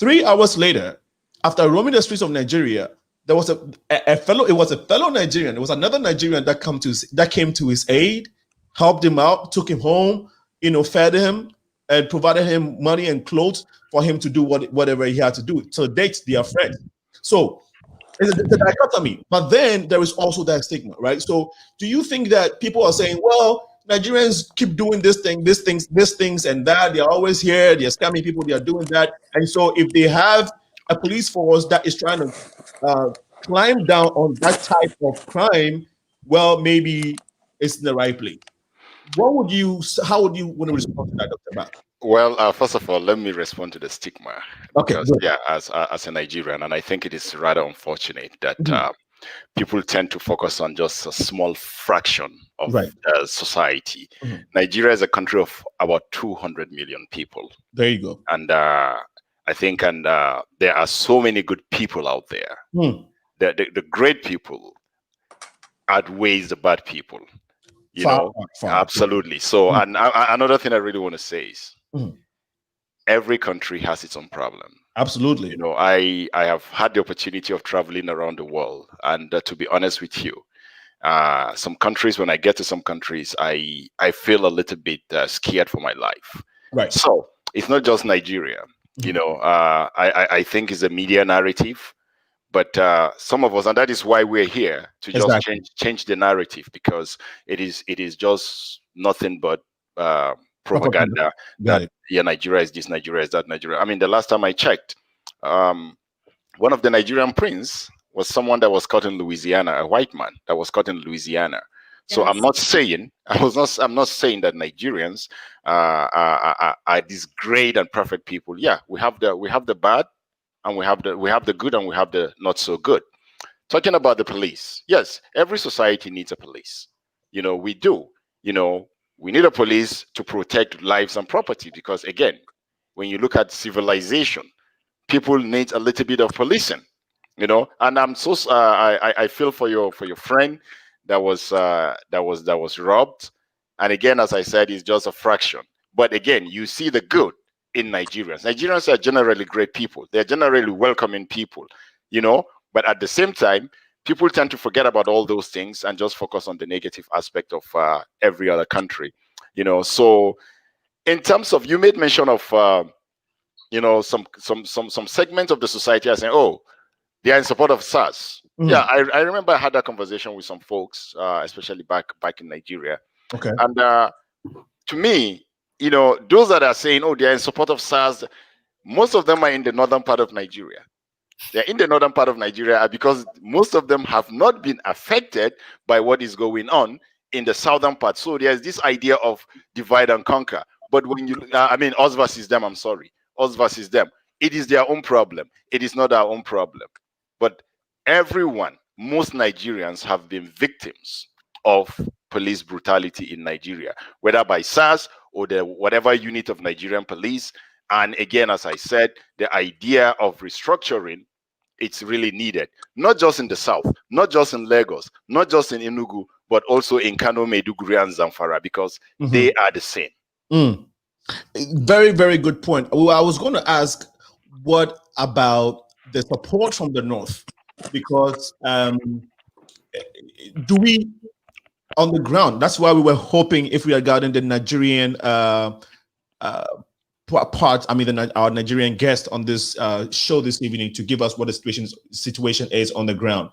S1: 3 hours later, after roaming the streets of Nigeria, there was a fellow Nigerian. It was another Nigerian that came to his aid, helped him out, took him home, fed him, and provided him money and clothes for him to do whatever he had to do. So dates their friends. So it's a dichotomy. But then there is also that stigma, right? So do you think that people are saying, well, Nigerians keep doing these things and that, they're always here, they're scamming people, they're doing that. And so if they have a police force that is trying to climb down on that type of crime, well, maybe it's in the right place. How would you want to respond to that, Dr. Barth?
S5: Well, first of all, let me respond to the stigma.
S1: Okay.
S5: Because, yeah, as a Nigerian, and I think it is rather unfortunate that people tend to focus on just a small fraction of society. Nigeria is a country of about 200 million people.
S1: There you go.
S5: And I think, there are so many good people out there. The great people outweighs the bad people. Far. Absolutely. So, and another thing I really want to say is, every country has its own problem.
S1: Absolutely.
S5: I have had the opportunity of traveling around the world, and to be honest with you, some countries, when I get to some countries, I feel a little bit scared for my life.
S1: Right.
S5: So it's not just Nigeria. I think it's a media narrative, but some of us, and that is why we're here to just change the narrative, because it is just nothing but propaganda. Nigeria is this, Nigeria is that, Nigeria. I mean, the last time I checked, one of the Nigerian prince was someone that was caught in Louisiana, a white man that was caught in Louisiana. So I'm not saying that Nigerians are these great and perfect people. Yeah, we have the bad, and we have the good, and we have the not so good. Talking about the police, yes, every society needs a police. We do. We need a police to protect lives and property, because again, when you look at civilization, people need a little bit of policing. And I'm so I feel for your friend that was robbed. And again, as I said, it's just a fraction. But again, you see the good in Nigerians. Nigerians are generally great people. They're generally welcoming people, but at the same time, people tend to forget about all those things and just focus on the negative aspect of every other country, So in terms of, you made mention of, some segment of the society are saying, oh, they are in support of SARS. Yeah, I remember I had that conversation with some folks, especially back in Nigeria.
S1: Okay.
S5: And to me, those that are saying, oh, they are in support of SARS, most of them are in the northern part of Nigeria. They're in the northern part of Nigeria because most of them have not been affected by what is going on in the southern part. So there's this idea of divide and conquer. But when you, us versus them, I'm sorry, us versus them. It is their own problem. It is not our own problem. But everyone, most Nigerians have been victims of police brutality in Nigeria, whether by SARS or the whatever unit of Nigerian police. And again, as I said, the idea of restructuring, it's really needed, not just in the south, not just in Lagos, not just in Enugu, but also in Kano, Maiduguri, and Zamfara, because they are the same.
S1: Very, very good point. Well, I was going to ask, what about the support from the north? Because do we, on the ground, that's why we were hoping, if we had gotten the Nigerian part, I mean, our Nigerian guest on this show this evening, to give us what the situation is on the ground.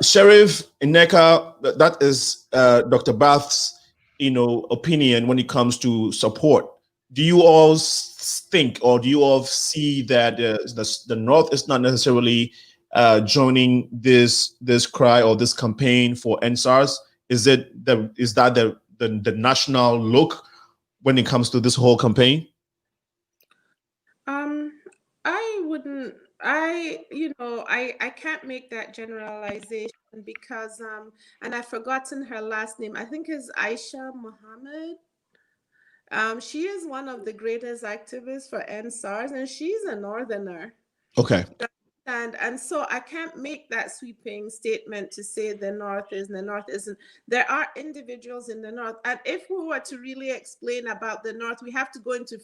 S1: Sheriff, NNEKA, that is Dr. Barth's, opinion when it comes to support. Do you all think, or do you all see that the North is not necessarily joining this cry or this campaign for SARS? Is that the national look when it comes to this whole campaign?
S4: I wouldn't. I can't make that generalization because and I've forgotten her last name. I think it's Aisha Muhammad. She is one of the greatest activists for SARS, and she's a northerner.
S1: Okay.
S4: And so I can't make that sweeping statement to say the North is and the North isn't. There are individuals in the North. And if we were to really explain about the North, we have to go into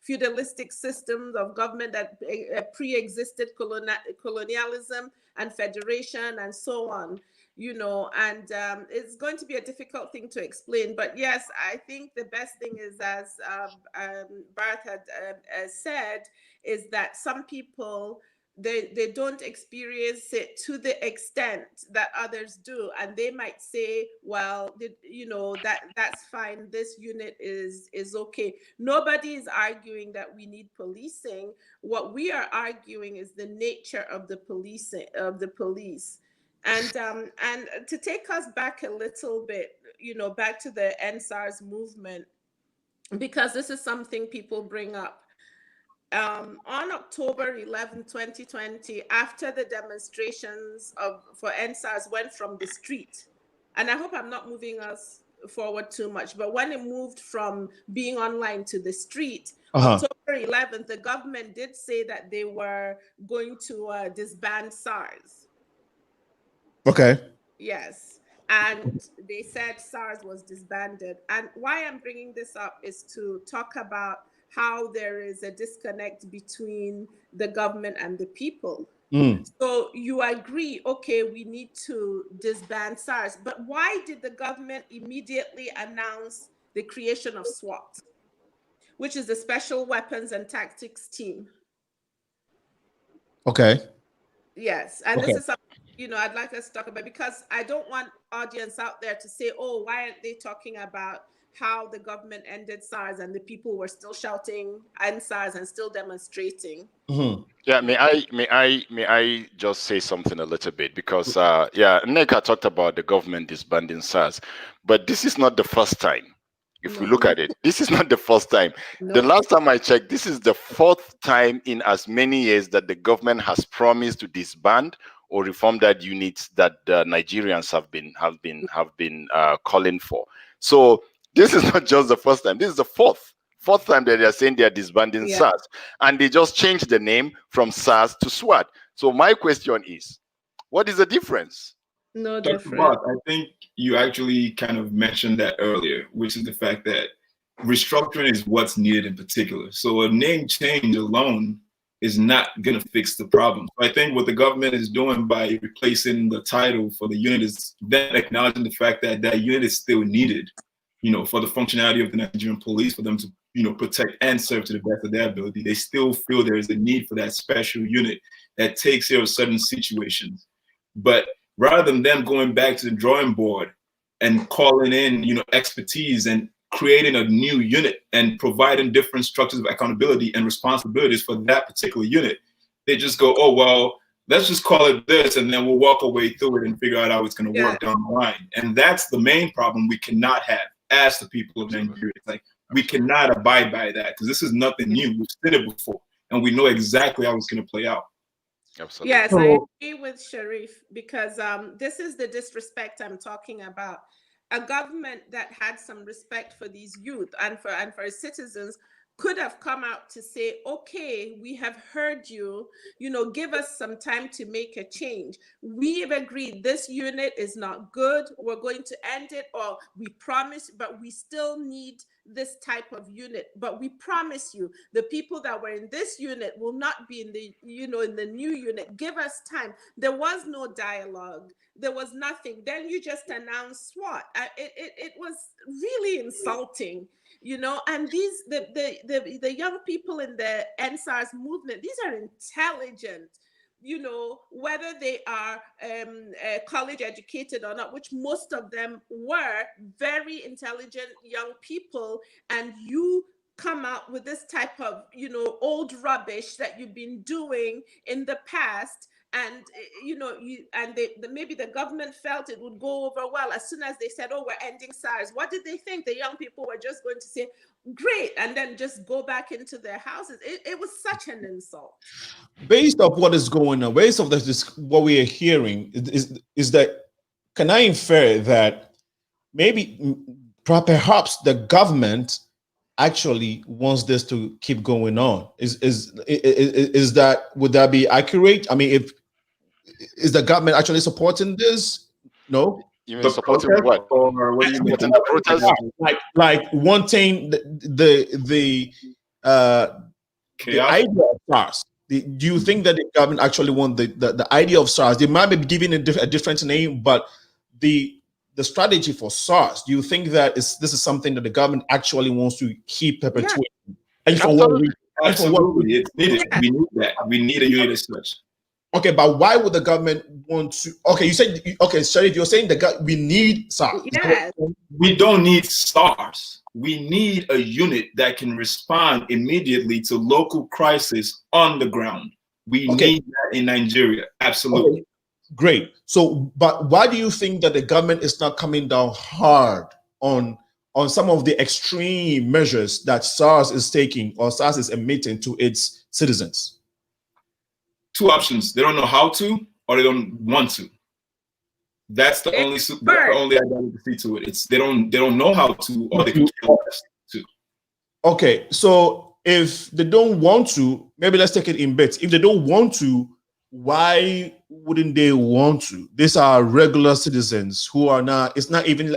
S4: feudalistic systems of government that pre-existed colonialism and federation and so on, and it's going to be a difficult thing to explain. But yes, I think the best thing is, as Barth had said, is that some people, they don't experience it to the extent that others do, and they might say, well, that's fine, this unit is okay. Nobody is arguing that we need policing. What we are arguing is the nature of the police. And to take us back a little bit, back to the SARS movement, because this is something people bring up. On October 11, 2020, after the demonstrations for SARS went from the street, and I hope I'm not moving us forward too much, but when it moved from being online to the street, October 11th, the government did say that they were going to disband SARS.
S1: Okay.
S4: Yes. And they said SARS was disbanded. And why I'm bringing this up is to talk about how there is a disconnect between the government and the people. So you agree, okay, we need to disband SARS, but why did the government immediately announce the creation of SWAT, which is the Special Weapons and Tactics Team?
S1: Okay.
S4: Yes, and this is something, I'd like us to talk about, because I don't want audience out there to say, oh, why aren't they talking about how the government ended SARS and the people were still shouting "End SARS" and still demonstrating?
S5: Yeah, may I just say something a little bit, because NNEKA talked about the government disbanding SARS, but this is not the first time. If we look at it, this is not the first time. The last time I checked, this is the fourth time in as many years that the government has promised to disband or reform that unit that the Nigerians have been calling for. So this is not just the first time. This is the fourth time that they are saying they are disbanding SARS, and they just changed the name from SARS to SWAT. So my question is, what is the difference?
S4: No
S3: Dr.
S4: difference.
S3: Barth, I think you actually kind of mentioned that earlier, which is the fact that restructuring is what's needed in particular. So a name change alone is not going to fix the problem. So I think what the government is doing by replacing the title for the unit is then acknowledging the fact that that unit is still needed, for the functionality of the Nigerian police, for them to, protect and serve to the best of their ability. They still feel there is a need for that special unit that takes care of certain situations. But rather than them going back to the drawing board and calling in, expertise and creating a new unit and providing different structures of accountability and responsibilities for that particular unit, they just go, oh, well, let's just call it this, and then we'll walk our way through it and figure out how it's going to work down the line. And that's the main problem we cannot have as the people of Nigeria. Like, we cannot abide by that, because this is nothing new. We've seen it before, and we know exactly how it's going to play out.
S5: Absolutely.
S4: Yes, I agree with Sherrif, because this is the disrespect I'm talking about. A government that had some respect for these youth and for its citizens could have come out to say, okay, we have heard you, give us some time to make a change. We've agreed this unit is not good. We're going to end it, or we promise, but we still need this type of unit. But we promise you, the people that were in this unit will not be in the, in the new unit. Give us time. There was no dialogue. There was nothing. Then you just announced SWAT. It was really insulting. And these the young people in the NSARS movement, these are intelligent, whether they are college educated or not, which most of them were, very intelligent young people, and you come out with this type of old rubbish that you've been doing in the past. And maybe the government felt it would go over well as soon as they said, oh, we're ending SARS. What did they think? The young people were just going to say, great, and then just go back into their houses. It was such an insult.
S1: Based off what is going on, based off what we are hearing, is that, can I infer that maybe perhaps the government actually wants this to keep going on? Is that, would that be accurate? I mean, is the government actually supporting this? No.
S5: You mean supporting what?
S3: Or what do you mean?
S5: Supporting the protest?
S1: Like wanting the idea of SARS. Do you think that the government actually want the idea of SARS? They might be giving a different name, but the strategy for SARS, do you think that this is something that the government actually wants to keep perpetuating?
S4: Yeah.
S1: And for what reason?
S3: Absolutely, it's needed. We need that. We need a unit as such.
S1: Okay, but why would the government want to? Okay, you said, okay, Sherrif, you're saying we need SARS.
S4: Yes.
S3: We don't need SARS. We need a unit that can respond immediately to local crisis on the ground. We need that in Nigeria. Absolutely.
S1: Okay. Great. So, but why do you think that the government is not coming down hard on some of the extreme measures that SARS is taking or SARS is emitting to its citizens?
S3: Two options: they don't know how to, or they don't want to. That's the only identity to it. It's they don't know how to, or they can kill us to.
S1: Okay, so if they don't want to, maybe let's take it in bits. If they don't want to, why wouldn't they want to? These are regular citizens who are not. It's not even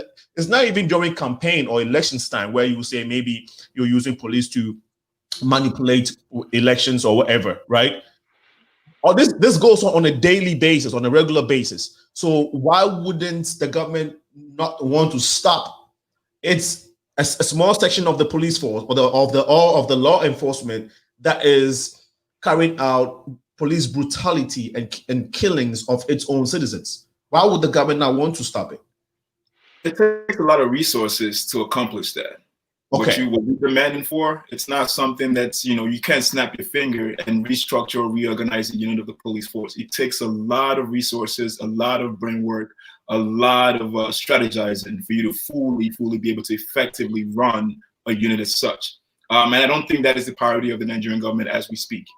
S1: during campaign or elections time where you say maybe you're using police to manipulate elections or whatever, right? Or this goes on a daily basis, on a regular basis. So why wouldn't the government not want to stop? It's a small section of the police force or of the law enforcement that is carrying out police brutality and killings of its own citizens. Why would the government not want to stop it?
S3: It takes a lot of resources to accomplish that.
S1: Okay.
S3: What you're demanding for, it's not something that's, you can't snap your finger and restructure or reorganize the unit of the police force. It takes a lot of resources, a lot of brain work, a lot of strategizing for you to fully be able to effectively run a unit as such. And I don't think that is the priority of the Nigerian government as we speak.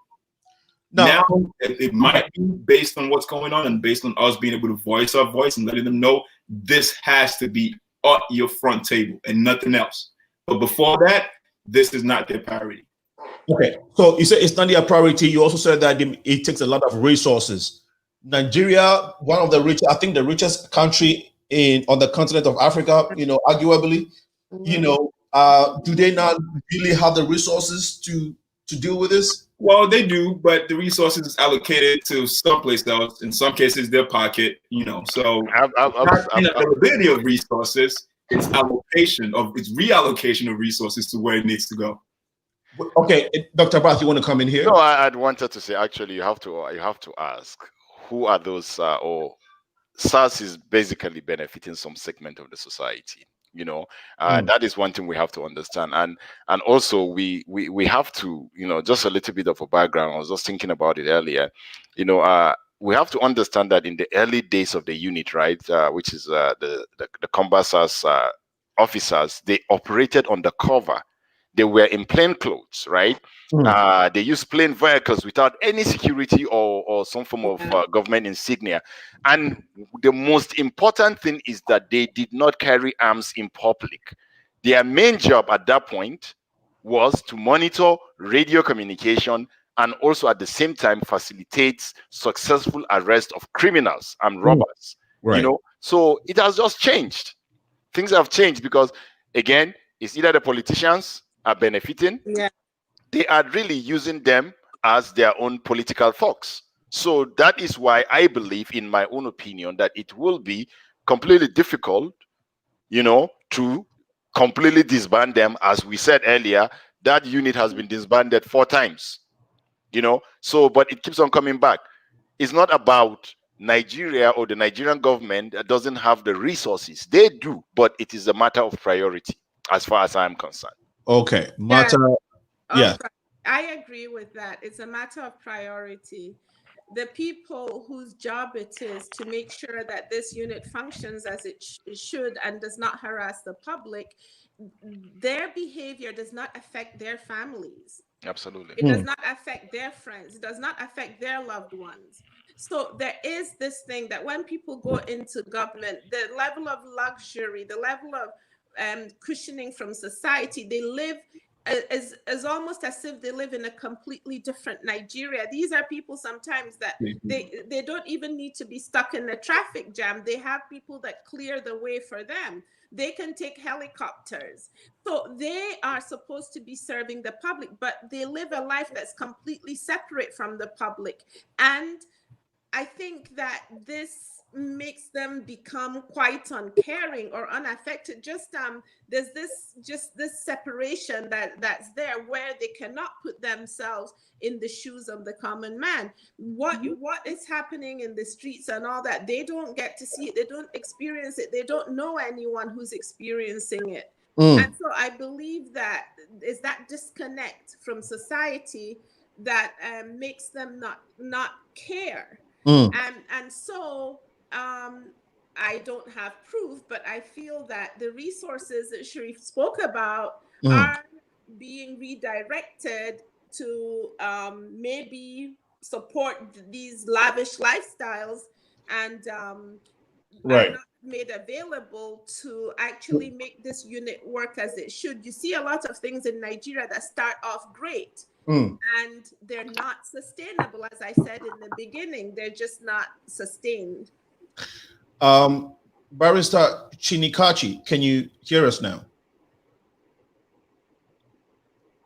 S3: Now, it might be based on what's going on and based on us being able to voice our voice and letting them know this has to be at your front table and nothing else. But before that, this is not their priority.
S1: Okay, so you said it's not their priority. You also said that it takes a lot of resources. Nigeria, one of the richest, I think the richest country on the continent of Africa, arguably, do they not really have the resources to deal with this?
S3: Well, they do, but the resources is allocated to someplace else. In some cases, their pocket, so availability of resources. It's reallocation of resources to where it needs to go.
S1: Okay, Dr. Barth, you want to come in here?
S5: No, I'd wanted to say, actually, you have to ask who are those, or SARS is basically benefiting some segment of the society. That is one thing we have to understand, and also we have to, just a little bit of a background. I was just thinking about it earlier. We have to understand that in the early days of the unit, right, which is the combat SARS officers, they operated undercover. They were in plain clothes, right? They used plain vehicles without any security or some form of government insignia. And the most important thing is that they did not carry arms in public. Their main job at that point was to monitor radio communication and also at the same time facilitates successful arrest of criminals and robbers.
S1: Right.
S5: You know, so it has just changed. Things have changed because, again, it's either the politicians are benefiting, they are really using them as their own political thugs. So that is why I believe, in my own opinion, that it will be completely difficult, you know, to completely disband them. As we said earlier, that unit has been disbanded 4 times, you know, so, but it keeps on coming back. It's not about Nigeria or the Nigerian government that doesn't have the resources. They do, but it is a matter of priority as far as I'm concerned.
S1: Okay.
S4: I agree with that. It's a matter of priority. The people whose job it is to make sure that this unit functions as it should and does not harass the public, their behavior does not affect their families.
S5: Absolutely.
S4: It does not affect their friends. It does not affect their loved ones. So there is this thing that when people go into government, the level of luxury, the level of cushioning from society, they live as almost as if they live in a completely different Nigeria. These are people sometimes that they don't even need to be stuck in a traffic jam. They have people that clear the way for them. They can take helicopters. So they are supposed to be serving the public, but they live a life that's completely separate from the public. And I think that this makes them become quite uncaring or unaffected. There's this separation that's there where they cannot put themselves in the shoes of the common man. What is happening in the streets and all that, they don't get to see it, they don't experience it, they don't know anyone who's experiencing it. And so I believe that is that disconnect from society that makes them not care. And so I don't have proof, but I feel that the resources that Sherrif spoke about are being redirected to maybe support these lavish lifestyles and are not made available to actually make this unit work as it should. You see a lot of things in Nigeria that start off great. And they're not sustainable. As I said in the beginning, they're just not sustained.
S1: Barrister GINIKACHI, can you hear us now?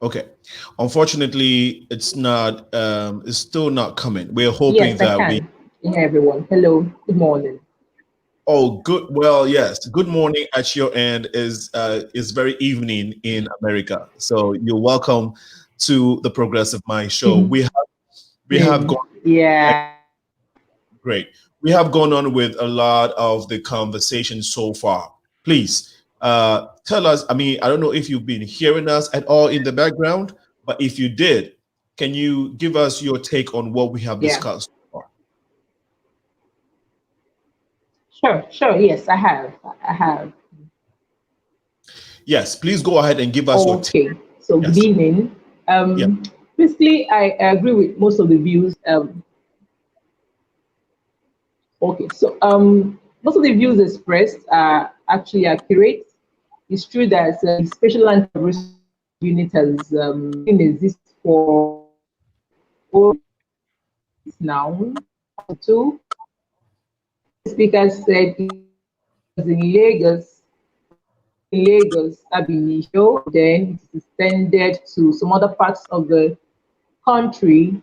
S1: Okay. Unfortunately, it's not. It's still not coming. We're hoping that
S7: we. Hey everyone. Hello. Good morning.
S1: Oh, good. Well, yes. Good morning at your end is very evening in America. So you're welcome to the Progressive Mind Show. We have gone.
S7: Yeah.
S1: Great. We have gone on with a lot of the conversation so far. Please tell us. I mean, I don't know if you've been hearing us at all in the background, but if you did, can you give us your take on what we have discussed so far?
S7: Sure. Yes, I have.
S1: Yes, please go ahead and give us your take.
S7: Okay. So good evening. Basically, I agree with most of the views. Okay, so most of the views expressed are actually accurate. It's true that the Special Anti-Robbery Unit has been exist for now. Two speakers said it was in Lagos, ab initio, then it is extended to some other parts of the country.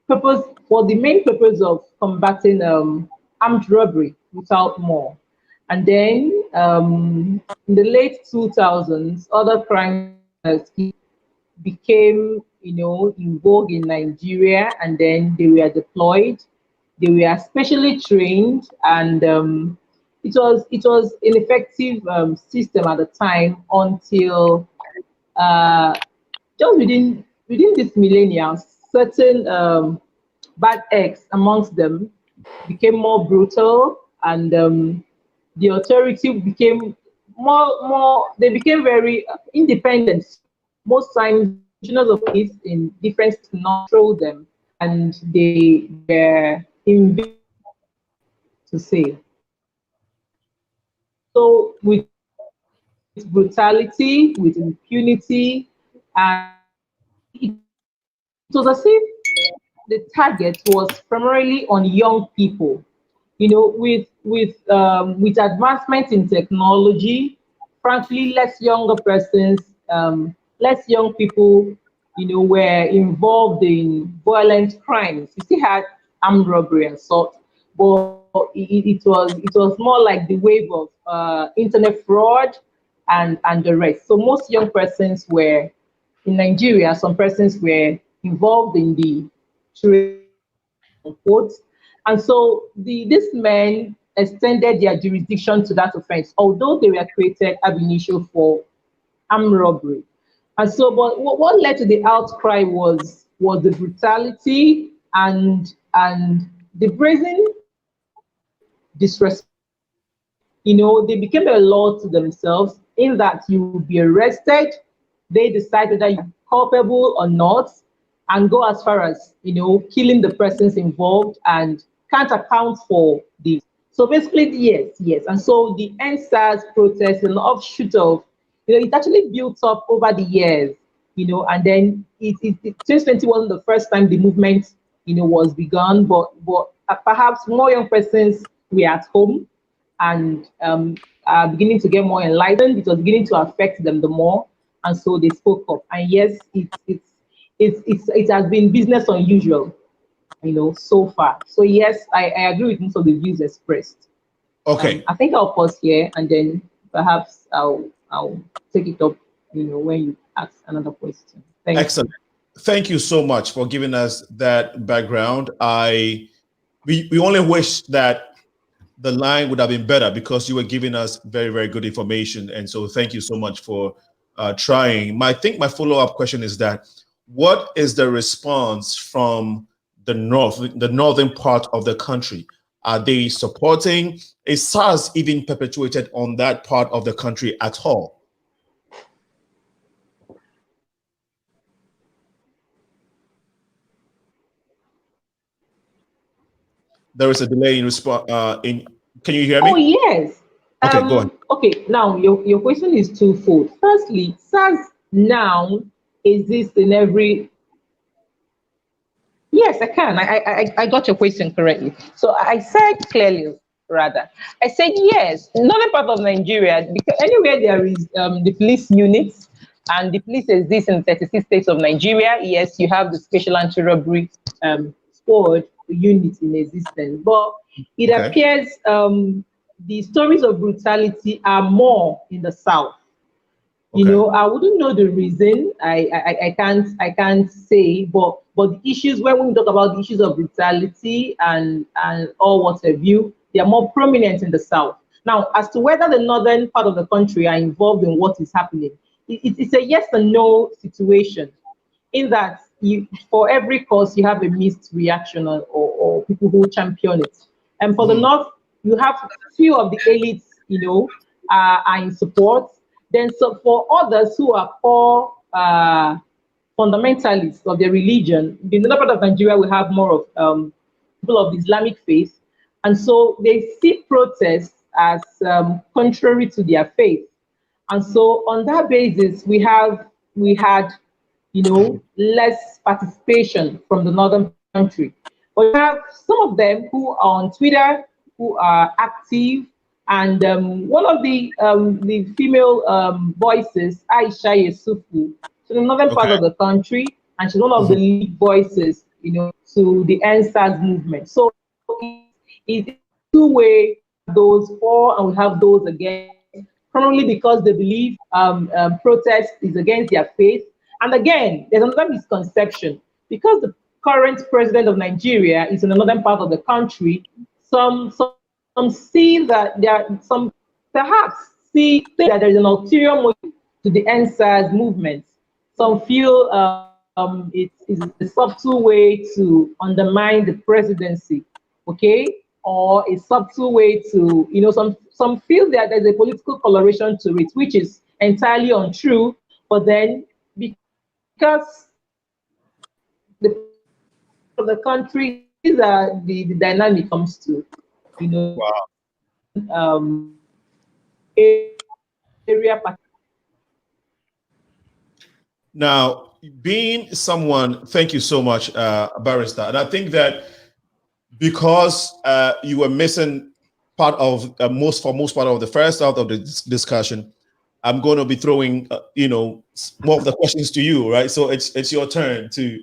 S7: For the main purpose of combating armed robbery without more. And then in the late 2000s, other crimes became, in vogue in Nigeria, and then they were deployed. They were specially trained, and it was an effective system at the time until just within this millennium, certain bad eggs amongst them became more brutal, and the authority became they became very independent. Most times, commissioners of police in different states not control them, and they were invisible to say. So with brutality, with impunity, And it was as if the target was primarily on young people. You know, with advancement in technology, frankly, less young people, you know, were involved in violent crimes. You still had armed robbery and sort, but it was more like the wave of internet fraud and the rest. So most young persons were in Nigeria. Some persons were involved in the trade quotes. And so these men extended their jurisdiction to that offense, although they were created ab initio for armed robbery. And so, but what led to the outcry was the brutality and the brazen disrespect. You know, they became a law to themselves in that you will be arrested. They decide whether you're culpable or not, and go as far as, you know, killing the persons involved and can't account for this. So basically, yes. And so the NSAS protest, an offshoot of, you know, it actually built up over the years, you know, and then 2020 wasn't the first time the movement, you know, was begun, but perhaps more young persons were at home and are beginning to get more enlightened. It was beginning to affect them the more, and so they spoke up. And yes, it has been business unusual, you know, so far. So yes, I agree with most of the views expressed.
S1: Okay.
S7: I think I'll pause here and then perhaps I'll take it up, you know, when you ask another question. Thank
S1: Excellent.
S7: you.
S1: Thank you so much for giving us that background. We only wish that the line would have been better because you were giving us very, very good information. And so thank you so much for trying. I think my follow-up question is that what is the response from the northern part of the country? Are they supporting? Is SARS even perpetuated on that part of the country at all? There is a delay in response. Can you hear me?
S7: Oh yes.
S1: Okay, go ahead.
S7: Okay, now your question is twofold. Firstly, SARS now exists in every. Yes, I can. I got your question correctly. So I said clearly, rather, I said yes. Northern part of Nigeria, because anywhere there is the police units, and the police exists in 36 states of Nigeria. Yes, you have the special anti-robbery squad unit in existence, but it appears the stories of brutality are more in the south. You know, I wouldn't know the reason. I can't say, but the issues, when we talk about the issues of brutality and all what have you, they are more prominent in the south. Now, as to whether the northern part of the country are involved in what is happening, it's a yes and no situation. In that, for every cause you have a mixed reaction or people who champion it. And for the north, you have few of the elites, you know, are in support. Then so for others who are core fundamentalists of their religion, in the north part of Nigeria, we have more of people of the Islamic faith. And so they see protests as contrary to their faith. And so on that basis, we had, you know, less participation from the northern country. But we have some of them who are on Twitter, who are active. And one of the female voices, Aisha Yesufu, she's in the northern part of the country, and she's one of the lead voices, you know, to the NSAS movement. So it's two-way, those for and we have those against, probably because they believe protest is against their faith. And again, there's another misconception. Because the current president of Nigeria is in the northern part of the country, some see that some perhaps see that there is an ulterior motive to the NSAS movement. Some feel it is a subtle way to undermine the presidency, okay? Or a subtle way to, you know, some feel that there's a political coloration to it, which is entirely untrue. But then because the country is the dynamic comes to, you know, area.
S1: Now, being someone, thank you so much, Barrister. And I think that because you were missing part of most part of the first out of the discussion, I'm going to be throwing more of the questions to you, right? So it's your turn to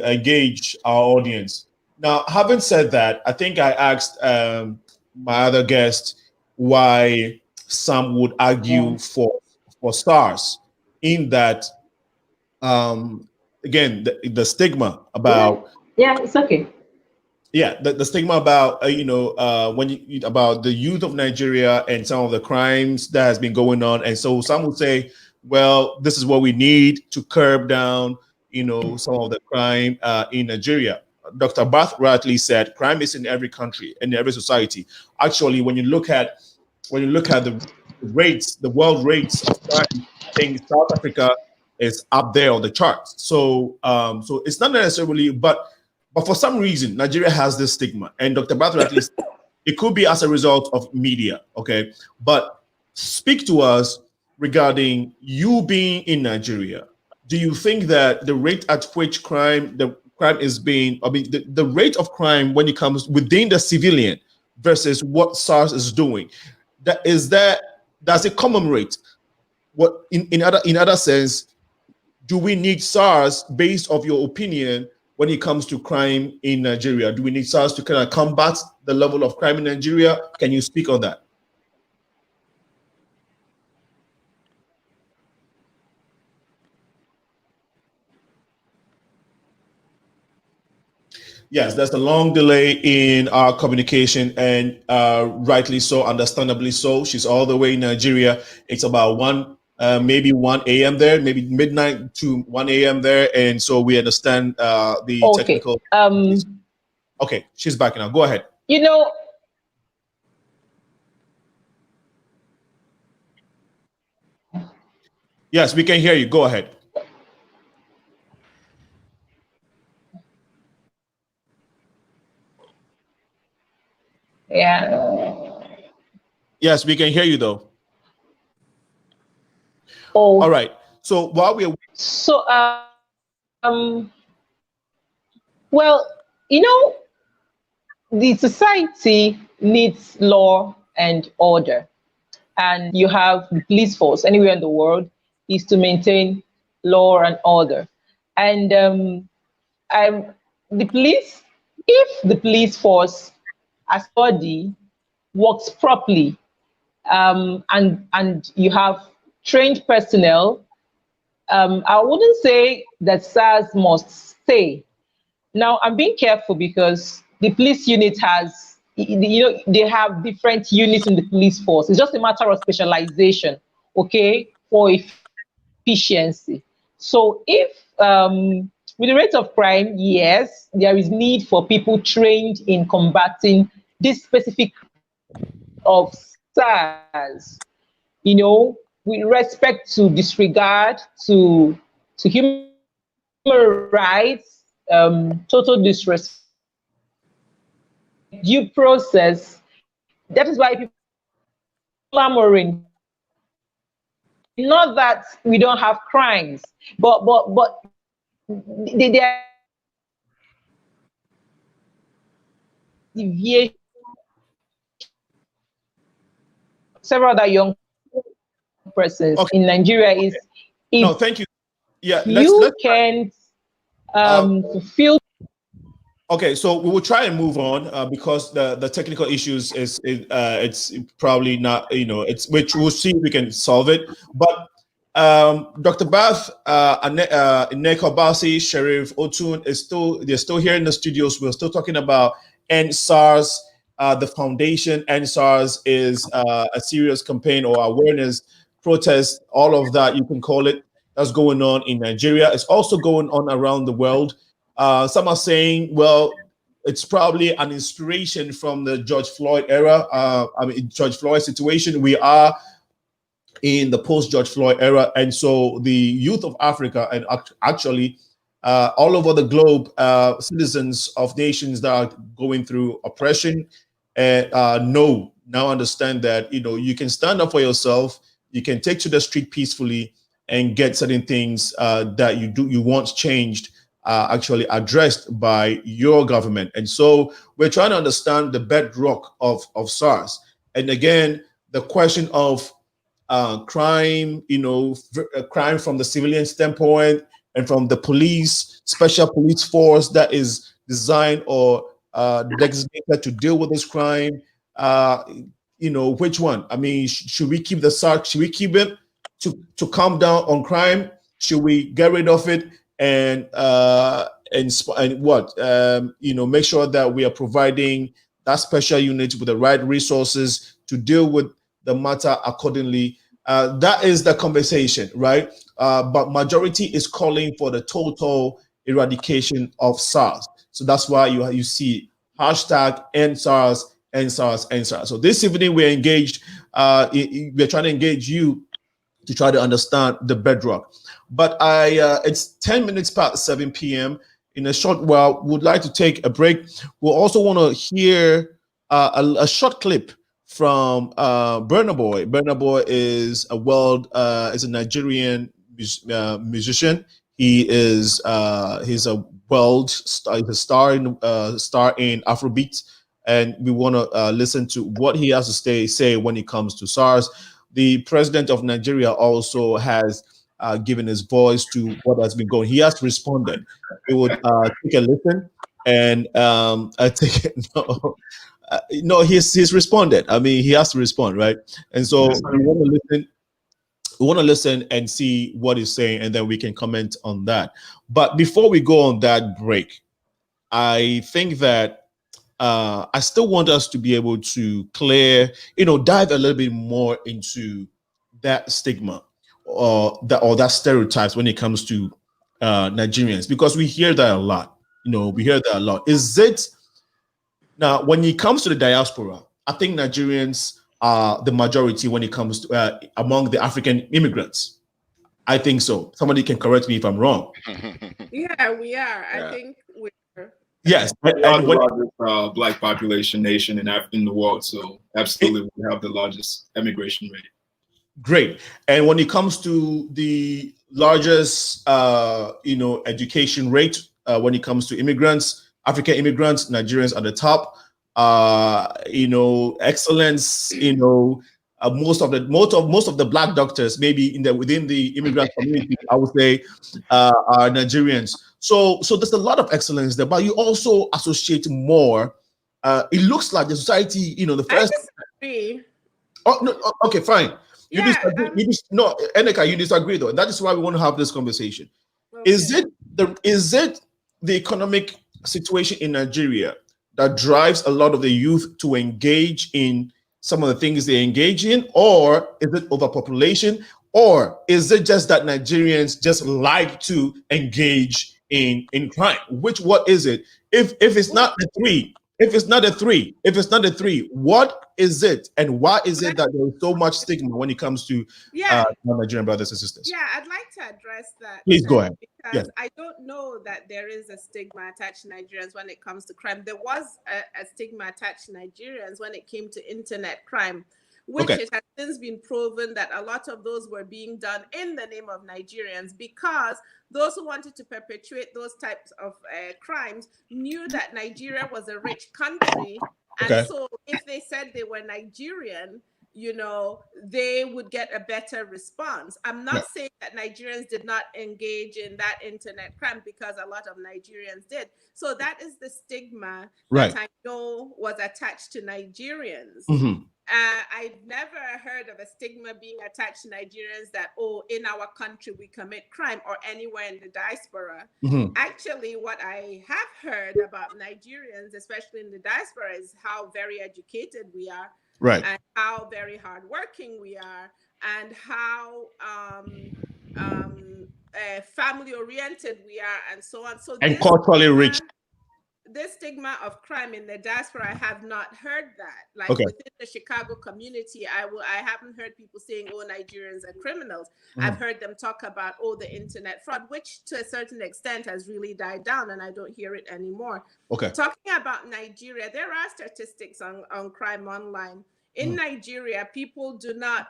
S1: engage our audience. Now, having said that, I think I asked my other guest why some would argue for SARS, in that again the stigma about
S7: it's okay.
S1: Yeah, the stigma about about the youth of Nigeria and some of the crimes that has been going on, and so some would say, well, this is what we need to curb down, some of the crime in Nigeria. Dr. Barth rightly said, crime is in every country, in every society. Actually, when you look at the rates, the world rates of crime, I think South Africa is up there on the charts. So so it's not necessarily, but for some reason, Nigeria has this stigma, and Dr. Barth at least it could be as a result of media. Okay, but speak to us regarding you being in Nigeria. Do you think that the rate at which the crime is being, the rate of crime when it comes within the civilian versus what SARS is doing, does it commemorate? What in other sense, do we need SARS based off your opinion when it comes to crime in Nigeria? Do we need SARS to kind of combat the level of crime in Nigeria? Can you speak on that? Yes, there's a long delay in our communication, and rightly so, understandably so. She's all the way in Nigeria. It's about maybe 1 a.m. there, maybe midnight to 1 a.m. there, and so we understand the technical. Okay, she's back now. Go ahead. Yes, we can hear you. Go ahead.
S7: Yeah.
S1: Yes, we can hear you though.
S7: Oh.
S1: All right. So while we're
S7: well, the society needs law and order, and you have the police force anywhere in the world is to maintain law and order. And the police, if the police force as body works properly, and you have trained personnel, I wouldn't say that SARS must stay. Now, I'm being careful because the police unit has, they have different units in the police force. It's just a matter of specialization, okay, for efficiency. So if, with the rate of crime, yes, there is need for people trained in combating this specific of SARS, with respect to disregard to human rights, total disrespect, due process. That is why people are clamoring. Not that we don't have crimes, but they are deviation. Several other young persons in Nigeria is
S1: no, thank you. Yeah,
S7: let's can't fulfill.
S1: Okay, so we will try and move on because the technical issues it's probably not, which we'll see if we can solve it. But Dr. Barth, NNEKA, OBASI, SHERRIF, OTUN they're still here in the studios. We're still talking about NSARS. The foundation NSARS is a serious campaign or awareness protest, all of that you can call it, that's going on in Nigeria. It's also going on around the world. Some are saying, well, it's probably an inspiration from the George Floyd era. George Floyd situation. We are in the post-George Floyd era. And so the youth of Africa, and actually all over the globe, citizens of nations that are going through oppression, now understand that, you can stand up for yourself, you can take to the street peacefully, and get certain things that you want changed actually addressed by your government. And so we're trying to understand the bedrock of SARS. And again, the question of crime, crime from the civilian standpoint and from the police, special police force that is designed or designated to deal with this crime. Which one? I mean, should we keep the SARS? Should we keep it to calm down on crime? Should we get rid of it and make sure that we are providing that special unit with the right resources to deal with the matter accordingly? That is the conversation, right? But majority is calling for the total eradication of SARS. So that's why you see hashtag #EndSARS, #EndSARS, #EndSARS. So this evening we're engaged. We're trying to engage you to try to understand the bedrock. But it's 10 minutes past 7 p.m. In a short while, would like to take a break. We'll also want to hear a short clip from Burna Boy. Burna Boy is a Nigerian musician. He's a world star. He's a star in Afrobeat, and we want to listen to what he has to say when it comes to SARS. The president of Nigeria also has given his voice to what has been going. He has responded. We would take a listen, and he's responded. I mean, he has to respond, right? And so we want to listen and see what he's saying, and then we can comment on that. But before we go on that break, I think that I still want us to be able to dive a little bit more into that stigma or that stereotypes when it comes to Nigerians, because we hear that a lot. We hear that a lot. Is it now when it comes to the diaspora? I think Nigerians are the majority when it comes to among the African immigrants. I think so. Somebody can correct me if I'm wrong.
S4: Yeah, we are. Yeah. I think we're.
S1: Yes,
S3: we are the largest black population nation in the world, so absolutely we have the largest immigration rate.
S1: Great. And when it comes to the largest, education rate, when it comes to immigrants, African immigrants, Nigerians at the top. Excellence. Most of the black doctors, maybe within the immigrant community, I would say, are Nigerians. So there's a lot of excellence there, but you also associate more. It looks like the society, the first.
S4: I disagree.
S1: Oh no, okay, fine. You disagree. No, NNEKA, you disagree though. And that is why we want to have this conversation. Okay. Is it the economic situation in Nigeria that drives a lot of the youth to engage in some of the things they engage in, or is it overpopulation, or is it just that Nigerians just like to engage in crime? What is it? If it's not the three, what is it, and why is it that there is so much stigma when it comes to Nigerian brothers and sisters?
S4: Yeah, I'd like to address that.
S1: Please go ahead.
S4: Because I don't know that there is a stigma attached to Nigerians when it comes to crime. There was a stigma attached to Nigerians when it came to internet crime, which it has since been proven that a lot of those were being done in the name of Nigerians, because those who wanted to perpetuate those types of crimes knew that Nigeria was a rich country. And so if they said they were Nigerian, they would get a better response. I'm not saying that Nigerians did not engage in that internet crime, because a lot of Nigerians did. So that is the stigma that I know was attached to Nigerians. Mm-hmm. I've never heard of a stigma being attached to Nigerians that, in our country we commit crime, or anywhere in the diaspora. Mm-hmm. Actually, what I have heard about Nigerians, especially in the diaspora, is how very educated we are. Right. And how very hardworking we are, and how family-oriented we are, and so on. So and
S1: culturally rich.
S4: This stigma of crime in the diaspora, I have not heard that. Within the Chicago community, I haven't heard people saying, Nigerians are criminals. Mm-hmm. I've heard them talk about, the internet fraud, which to a certain extent has really died down, and I don't hear it anymore. Okay. Talking about Nigeria, there are statistics on crime online. In Nigeria, people do not,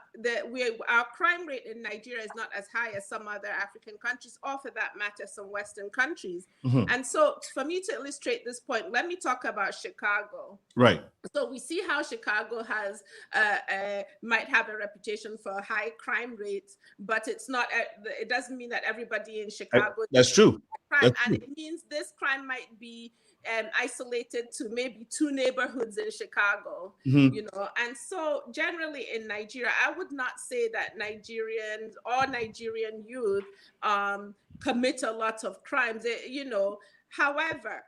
S4: our crime rate in Nigeria is not as high as some other African countries, or for that matter, some Western countries. And so for me to illustrate this point, let me talk about Chicago.
S1: Right.
S4: So we see how Chicago has might have a reputation for high crime rates, but it's not. It doesn't mean that everybody in Chicago.
S1: That's true.
S4: Crime, and it means this crime might be isolated to maybe 2 neighborhoods in Chicago, you know. And so generally in Nigeria, I would not say that Nigerians or Nigerian youth commit a lot of crimes, you know. However,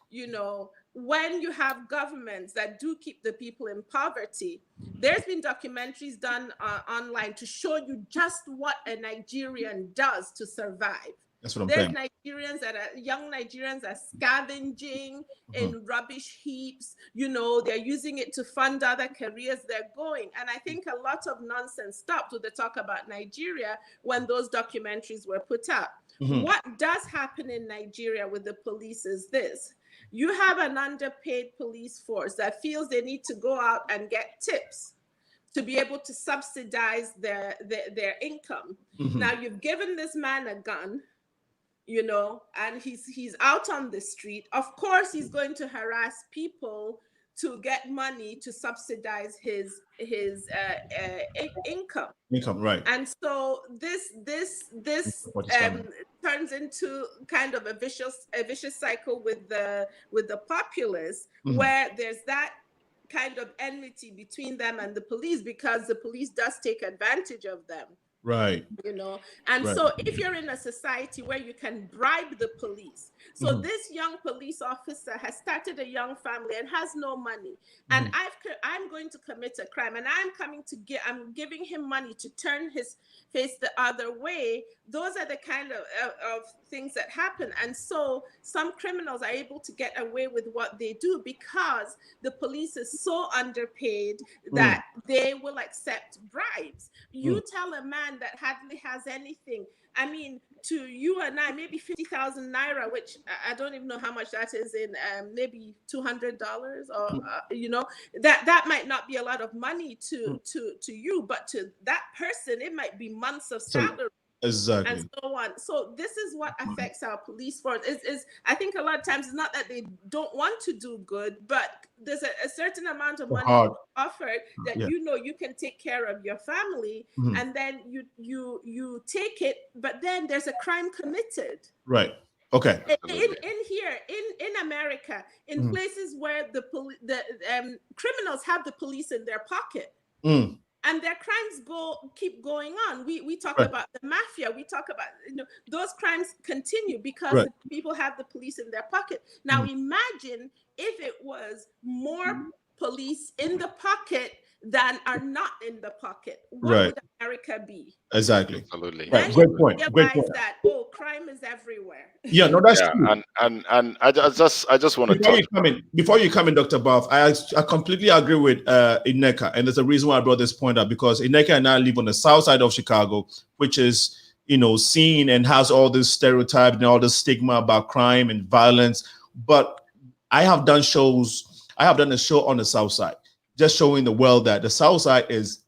S4: you know, when you have governments that do keep the people in poverty, there's been documentaries done online to show you just what a Nigerian does to survive.
S1: That's what I'm
S4: There's
S1: saying.
S4: Nigerians young Nigerians are scavenging in rubbish heaps. You know, they're using it to fund other careers they're going. And I think a lot of nonsense stopped with the talk about Nigeria when those documentaries were put out. What does happen in Nigeria with the police is this. You have an underpaid police force that feels they need to go out and get tips to be able to subsidize their income. Now you've given this man a gun, you know, and he's out on the street. Of course, he's going to harass people to get money to subsidize his income.
S1: Right.
S4: And so this turns into kind of a vicious cycle with the populace, where there's that kind of enmity between them and the police, because the police does take advantage of them.
S1: Right.
S4: You know, and so if you're in a society where you can bribe the police, so this young police officer has started a young family and has no money, and I'm going to commit a crime, and I'm giving him money to turn his face the other way. Those are the kind of things that happen. And so some criminals are able to get away with what they do because the police is so underpaid that they will accept bribes. You tell a man that hardly has anything, I mean, to you and I, maybe 50,000 naira, which I don't even know how much that is in maybe $200, or you know, that might not be a lot of money to you, but to that person, it might be months of salary.
S1: Exactly.
S4: And so on. So this is what affects our police force. Is I think a lot of times it's not that they don't want to do good, but there's a certain amount of money offered that you know you can take care of your family, and then you take it, but then there's a crime committed.
S1: Right. Okay.
S4: In America, in places where the criminals have the police in their pocket. And their crimes keep going on. We talk about the mafia. We talk about, you know, those crimes continue because people have the police in their pocket. Now imagine if it was more police in the pocket than are not in the pocket. What would America be?
S1: Exactly.
S5: Absolutely.
S1: Right. Great point. Great point.
S4: That crime is everywhere.
S1: Yeah, no, that's true.
S5: And I just want to touch.
S1: Before you come in, Dr. Buff, I completely agree with NNEKA, and there's a reason why I brought this point up, because NNEKA and I live on the south side of Chicago, which is, you know, seen and has all this stereotype and all this stigma about crime and violence. But I have done a show on the south side, just showing the world that the south side is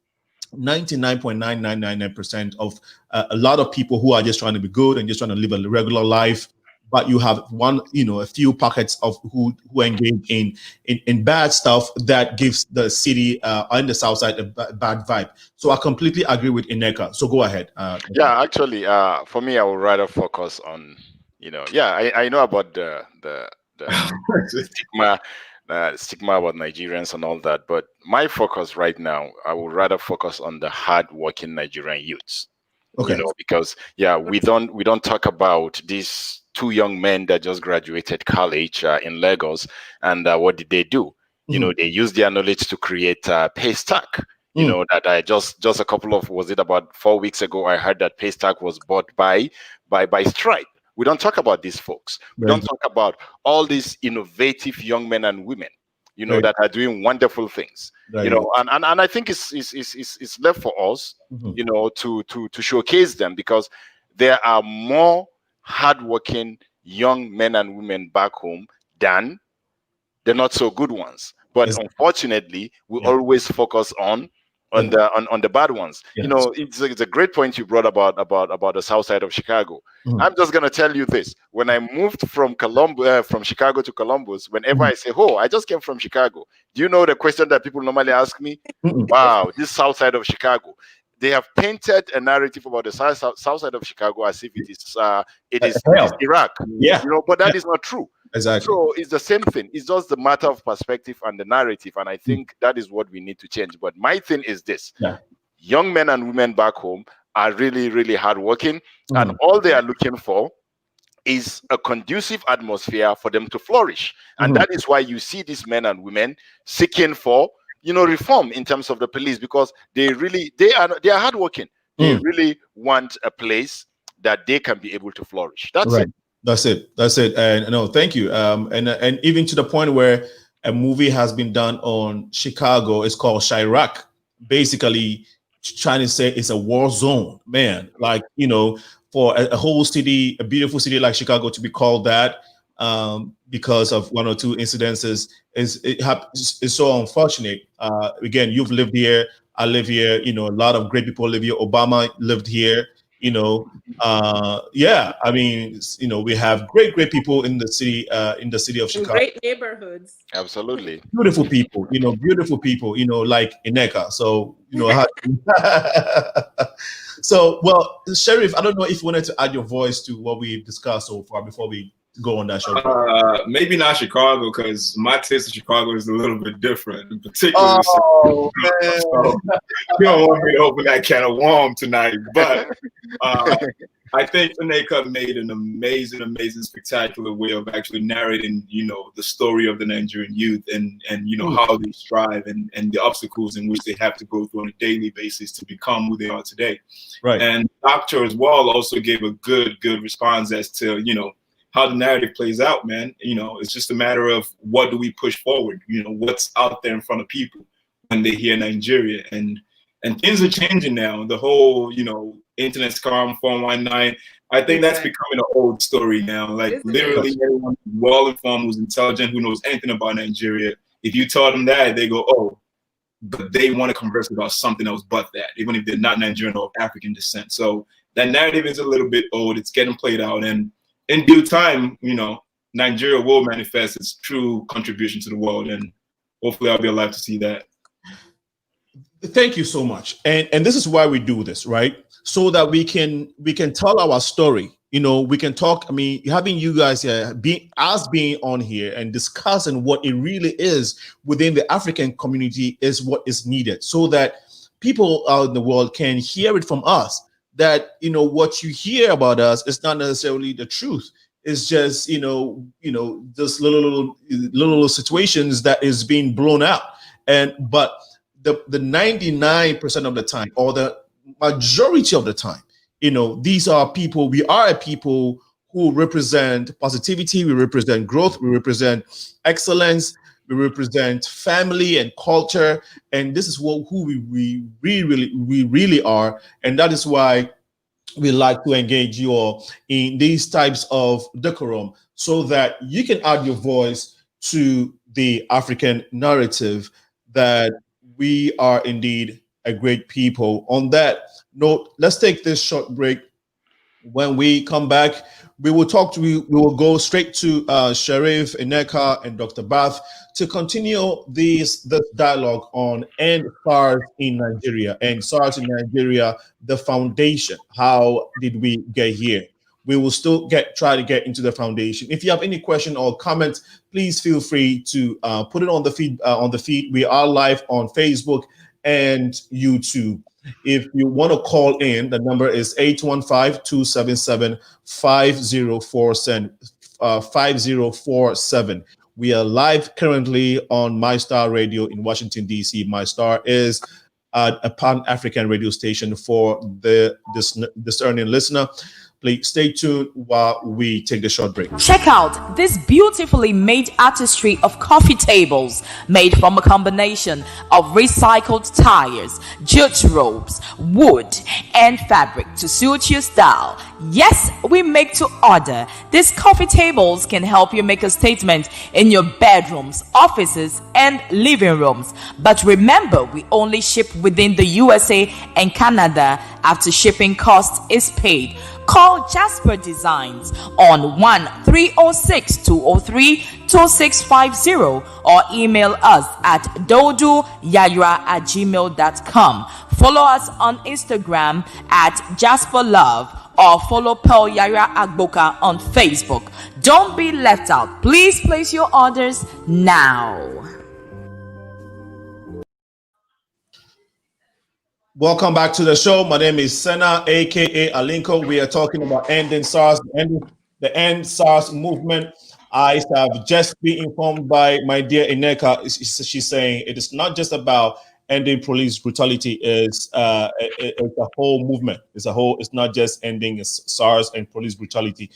S1: 99.9999% of a lot of people who are just trying to be good and just trying to live a regular life. But you have a few pockets of who engage in bad stuff that gives the city on the south side a bad vibe. So I completely agree with NNEKA. So go ahead.
S5: Yeah, actually, for me, I would rather focus on, you know, I know about the stigma about Nigerians and all that, but my focus right now, I would rather focus on the hard-working Nigerian youths.
S1: Okay.
S5: You know, because we don't talk about these 2 young men that just graduated college in Lagos, and what did they do? You know, they used their knowledge to create a Paystack. You know, that I just a couple of, was it about 4 weeks ago, I heard that Paystack was bought by Stripe. We don't talk about these folks. We don't talk about all these innovative young men and women, you know, that are doing wonderful things. You know, and I think it's left for us, you know, to showcase them, because there are more hardworking young men and women back home than the not so good ones. But unfortunately, we always focus on the bad ones. You know, it's a great point you brought about the south side of Chicago. I'm just gonna tell you this: when I moved from from Chicago to Columbus, whenever I say, "Oh, I just came from Chicago," do you know the question that people normally ask me? Wow, this south side of Chicago. They have painted a narrative about the south side of Chicago as if it is Iraq.
S1: Yeah,
S5: you know, but that is not true.
S1: Exactly.
S5: So it's the same thing. It's just the matter of perspective and the narrative, and I think that is what we need to change. But my thing is this: young men and women back home are really, really hardworking, and all they are looking for is a conducive atmosphere for them to flourish. And that is why you see these men and women seeking for, you know, reform in terms of the police, because they are hardworking. They really want a place that they can be able to flourish. That's it.
S1: That's it. And no, thank you. And even to the point where a movie has been done on Chicago. It's called Chirac, basically trying to say it's a war zone, man. Like, you know, for a whole city, a beautiful city like Chicago to be called that because of one or two incidences is so unfortunate. Again, you've lived here, I live here, you know, a lot of great people live here. Obama lived here, you know. Yeah, I mean, you know, we have great people in the city of Chicago.
S4: Great neighborhoods.
S5: Absolutely.
S1: Beautiful people, you know, like NNEKA. So, you know, so, well, Sheriff, I don't know if you wanted to add your voice to what we've discussed so far before we go on that show.
S3: Maybe not Chicago, because my taste of Chicago is a little bit different, in particular.
S1: Oh, man.
S3: So, you don't want me to open that can of worms tonight, but I think NNEKA made an amazing, spectacular way of actually narrating, you know, the story of the Nigerian youth and you know, how they strive and the obstacles in which they have to go through on a daily basis to become who they are today.
S1: Right.
S3: And Doctor as well also gave a good response as to, you know, how the narrative plays out, man. You know, it's just a matter of what do we push forward, you know, what's out there in front of people when they hear Nigeria. And things are changing now. The whole, you know, internet scam 419, I think that's becoming an old story now. Like literally everyone who's well informed, who's intelligent, who knows anything about Nigeria, if you tell them that, they go, oh, but they want to converse about something else but that, even if they're not Nigerian or of African descent. So that narrative is a little bit old. It's getting played out, and in due time, you know, Nigeria will manifest its true contribution to the world, and hopefully I'll be alive to see that.
S1: Thank you so much. And this is why we do this, right? So that we can tell our story. You know, we can talk. I mean, having you guys here, being on here and discussing what it really is within the African community is what is needed, so that people out in the world can hear it from us. That, you know, what you hear about us is not necessarily the truth. It's just, you know, this little situations that is being blown out. But the 99% of the time, or the majority of the time, you know, these are people. We are a people who represent positivity. We represent growth. We represent excellence. We represent family and culture, and this is who we really are, and that is why we like to engage you all in these types of decorum, so that you can add your voice to the African narrative that we are indeed a great people. On that note, let's take this short break. When we come back, we will go straight to Sherrif, NNEKA, and Dr. BARTH to continue this dialogue on SARS in Nigeria, and SARS in Nigeria, the foundation. How did we get here? We will still try to get into the foundation. If you have any question or comment, please feel free to put it on the feed. We are live on Facebook and YouTube. If you want to call in, the number is 815-277-5047. We are live currently on MyStar Radio in Washington, D.C. MyStar is a Pan-African radio station for the discerning listener. Please stay tuned while we take the short break.
S6: Check out this beautifully made artistry of coffee tables made from a combination of recycled tires, jute ropes, wood, and fabric to suit your style. Yes, we make to order. These coffee tables can help you make a statement in your bedrooms, offices, and living rooms. But remember, we only ship within the USA and Canada after shipping cost is paid. Call Jasper Designs on 1-306-203-2650 or email us at doduyayra@gmail.com. Follow us on Instagram at Jasper Love or follow Pearl Yara Agboka on Facebook. Don't be left out. Please place your orders now.
S1: Welcome back to the show. My name is Sena, aka Alinko. We are talking about ending SARS, the End SARS movement. I have just been informed by my dear NNEKA. She's saying it is not just about ending police brutality. It's a whole movement. It's not just ending SARS and police brutality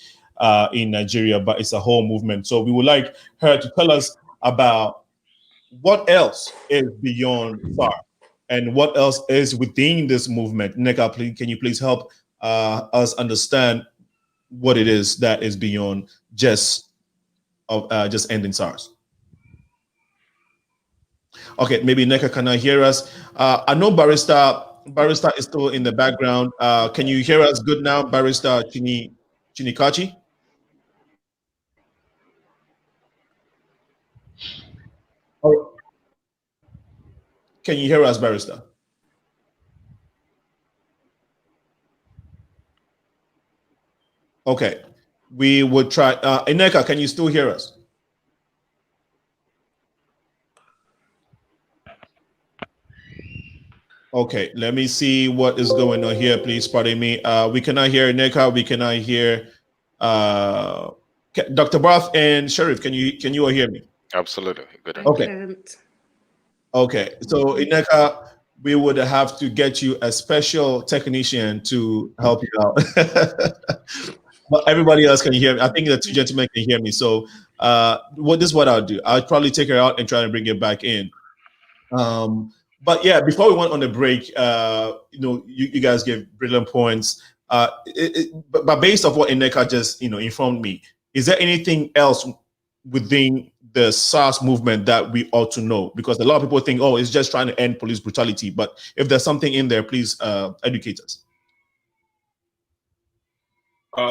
S1: in Nigeria, but it's a whole movement. So we would like her to tell us about what else is beyond SARS. And what else is within this movement? NNEKA, please, can you please help us understand what it is that is beyond just ending SARS? Okay, maybe NNEKA cannot hear us. I know Barrister is still in the background. Can you hear us good now, Barrister GINIKACHI? Oh. Can you hear us, Barrister? Okay, we would try. NNEKA, can you still hear us? Okay, let me see what is going on here. Please pardon me. We cannot hear NNEKA. We cannot hear Dr. Barth and Sheriff. Can you all hear me?
S5: Absolutely. Good.
S1: Okay. Okay, so NNEKA, we would have to get you a special technician to help you out. But everybody else can hear me. I think the two gentlemen can hear me. So this is what I'll do. I'll probably take her out and try to bring it back in. But yeah, before we went on the break, you guys gave brilliant points. But based off what NNEKA just informed me, is there anything else within the SARS movement that we ought to know? Because a lot of people think, oh, it's just trying to end police brutality. But if there's something in there, please educate us.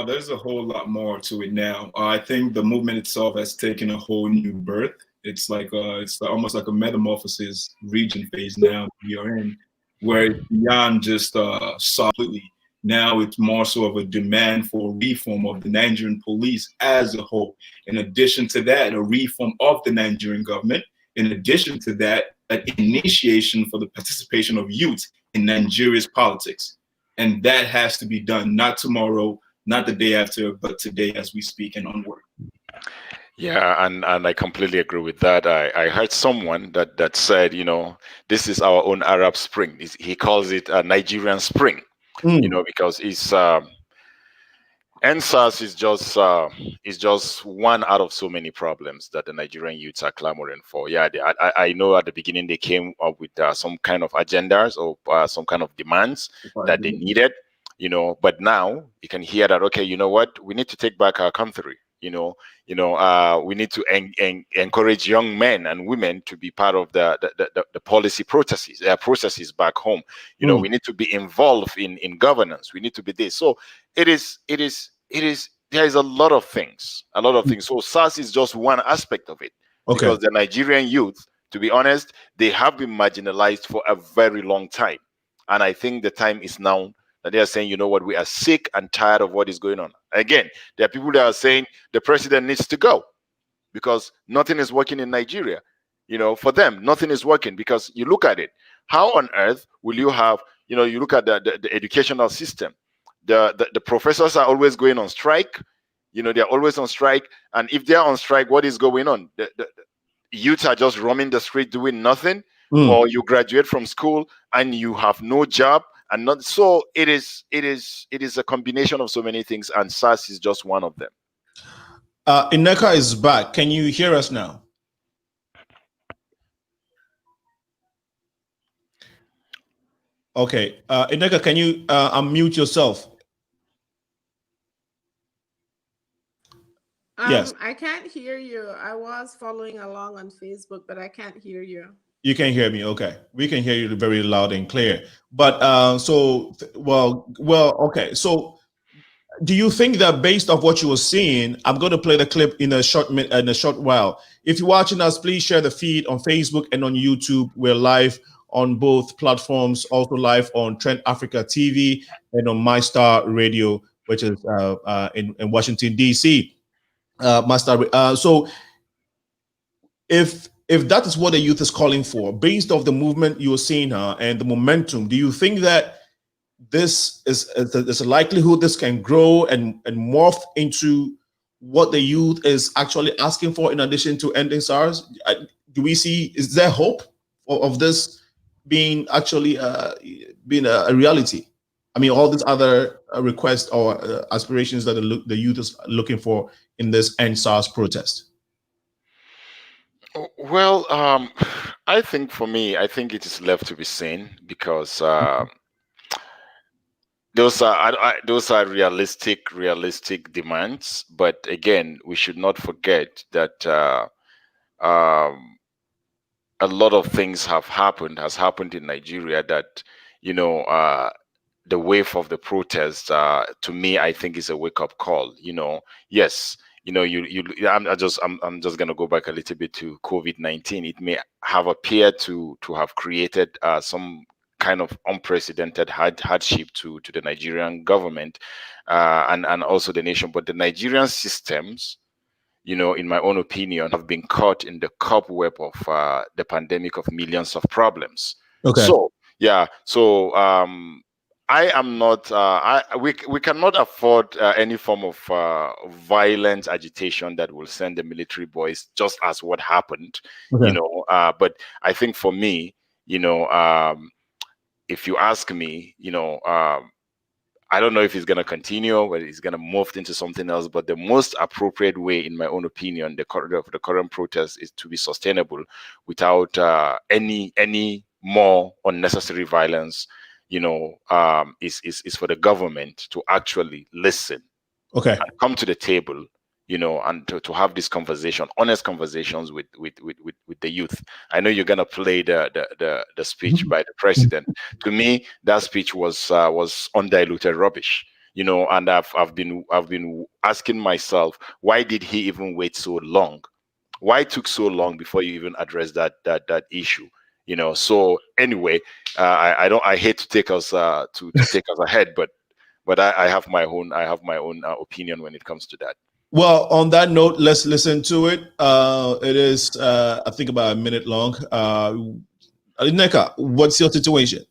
S3: There's a whole lot more to it now. I think the movement itself has taken a whole new birth. It's like it's almost like a metamorphosis region phase now we are in, where it's beyond just SARS completely. Now it's more so of a demand for reform of the Nigerian police as a whole. In addition to that, a reform of the Nigerian government. In addition to that, an initiation for the participation of youth in Nigeria's politics. And that has to be done, not tomorrow, not the day after, but today as we speak and onward.
S5: Yeah, and I completely agree with that. I heard someone that said, this is our own Arab Spring. He calls it a Nigerian Spring. Because it's NSAS is just one out of so many problems that the Nigerian youths are clamoring for. Yeah, I know at the beginning they came up with some kind of agendas or some kind of demands that they needed, but now you can hear that, okay, you know what, we need to take back our country. We need to encourage young men and women to be part of the policy processes back home. We need to be involved in governance. We need to be this. So there is a lot of things. So SARS is just one aspect of it. Okay. Because the Nigerian youth, to be honest, they have been marginalized for a very long time. And I think the time is now that they are saying, you know what, we are sick and tired of what is going on. Again, there are people that are saying the president needs to go because nothing is working in Nigeria. For them, nothing is working because you look at it. How on earth will you have, you look at the educational system. The professors are always going on strike. They're always on strike. And if they're on strike, what is going on? The youth are just roaming the street doing nothing. Or you graduate from school and you have no job and not so. It is a combination of so many things, and SARS is just one of them.
S1: NNEKA is back. Can you hear us now? Okay, NNEKA, can you unmute yourself? Yes.
S4: I can't hear you. I was following along on Facebook, but I can't hear you.
S1: You can hear me. Okay, we can hear you very loud and clear. But okay. So, do you think that based off what you were seeing, I'm going to play the clip in a short while. If you're watching us, please share the feed on Facebook and on YouTube. We're live on both platforms, also live on Trend Africa TV and on MyStar Radio, which is in Washington D.C. So if that is what the youth is calling for, based off the movement you are seeing and the momentum, do you think that this there's a likelihood this can grow and morph into what the youth is actually asking for in addition to ending SARS? Is there hope of this being actually being a reality? I mean, all these other requests or aspirations that the youth is looking for in this end SARS protest.
S5: Well, I think for me, I think it is left to be seen, because those are realistic demands. But again, we should not forget that a lot of things has happened in Nigeria that, the wave of the protest, to me, I think is a wake-up call. Yes, I'm just gonna go back a little bit to COVID-19. It may have appeared to have created some kind of unprecedented hardship to the Nigerian government and also the nation, but the Nigerian systems, in my own opinion, have been caught in the cobweb of the pandemic of millions of problems.
S1: Okay.
S5: So yeah, so I am not. We cannot afford any form of violent agitation that will send the military boys, just as what happened.
S1: Okay.
S5: But I think for me, if you ask me, I don't know if it's going to continue, whether it's going to morph into something else. But the most appropriate way, in my own opinion, the current protest is to be sustainable without any more unnecessary violence. Is for the government to actually listen,
S1: okay,
S5: and come to the table, and to have this conversation, honest conversations with the youth. I know you're gonna play the speech by the president. To me, that speech was undiluted rubbish. And I've been asking myself, why did he even wait so long? Why it took so long before you even address that issue? So anyway, I hate to take us to take us ahead, but I have my own opinion when it comes to that.
S1: Well, on that note, let's listen to it. It is I think about a minute long. NNEKA, what's your situation?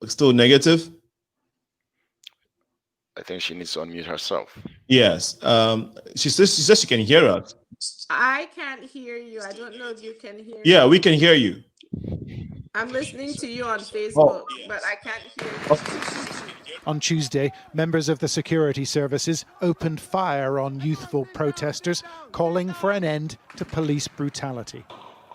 S1: Still negative?
S5: I think she needs to unmute herself.
S1: Yes. She says she can hear us.
S4: I can't hear you. I don't know if you can hear me.
S1: Yeah, we can hear you.
S4: I'm listening to you on Facebook, but I can't hear you.
S8: On Tuesday, members of the security services opened fire on youthful protesters, calling for an end to police brutality.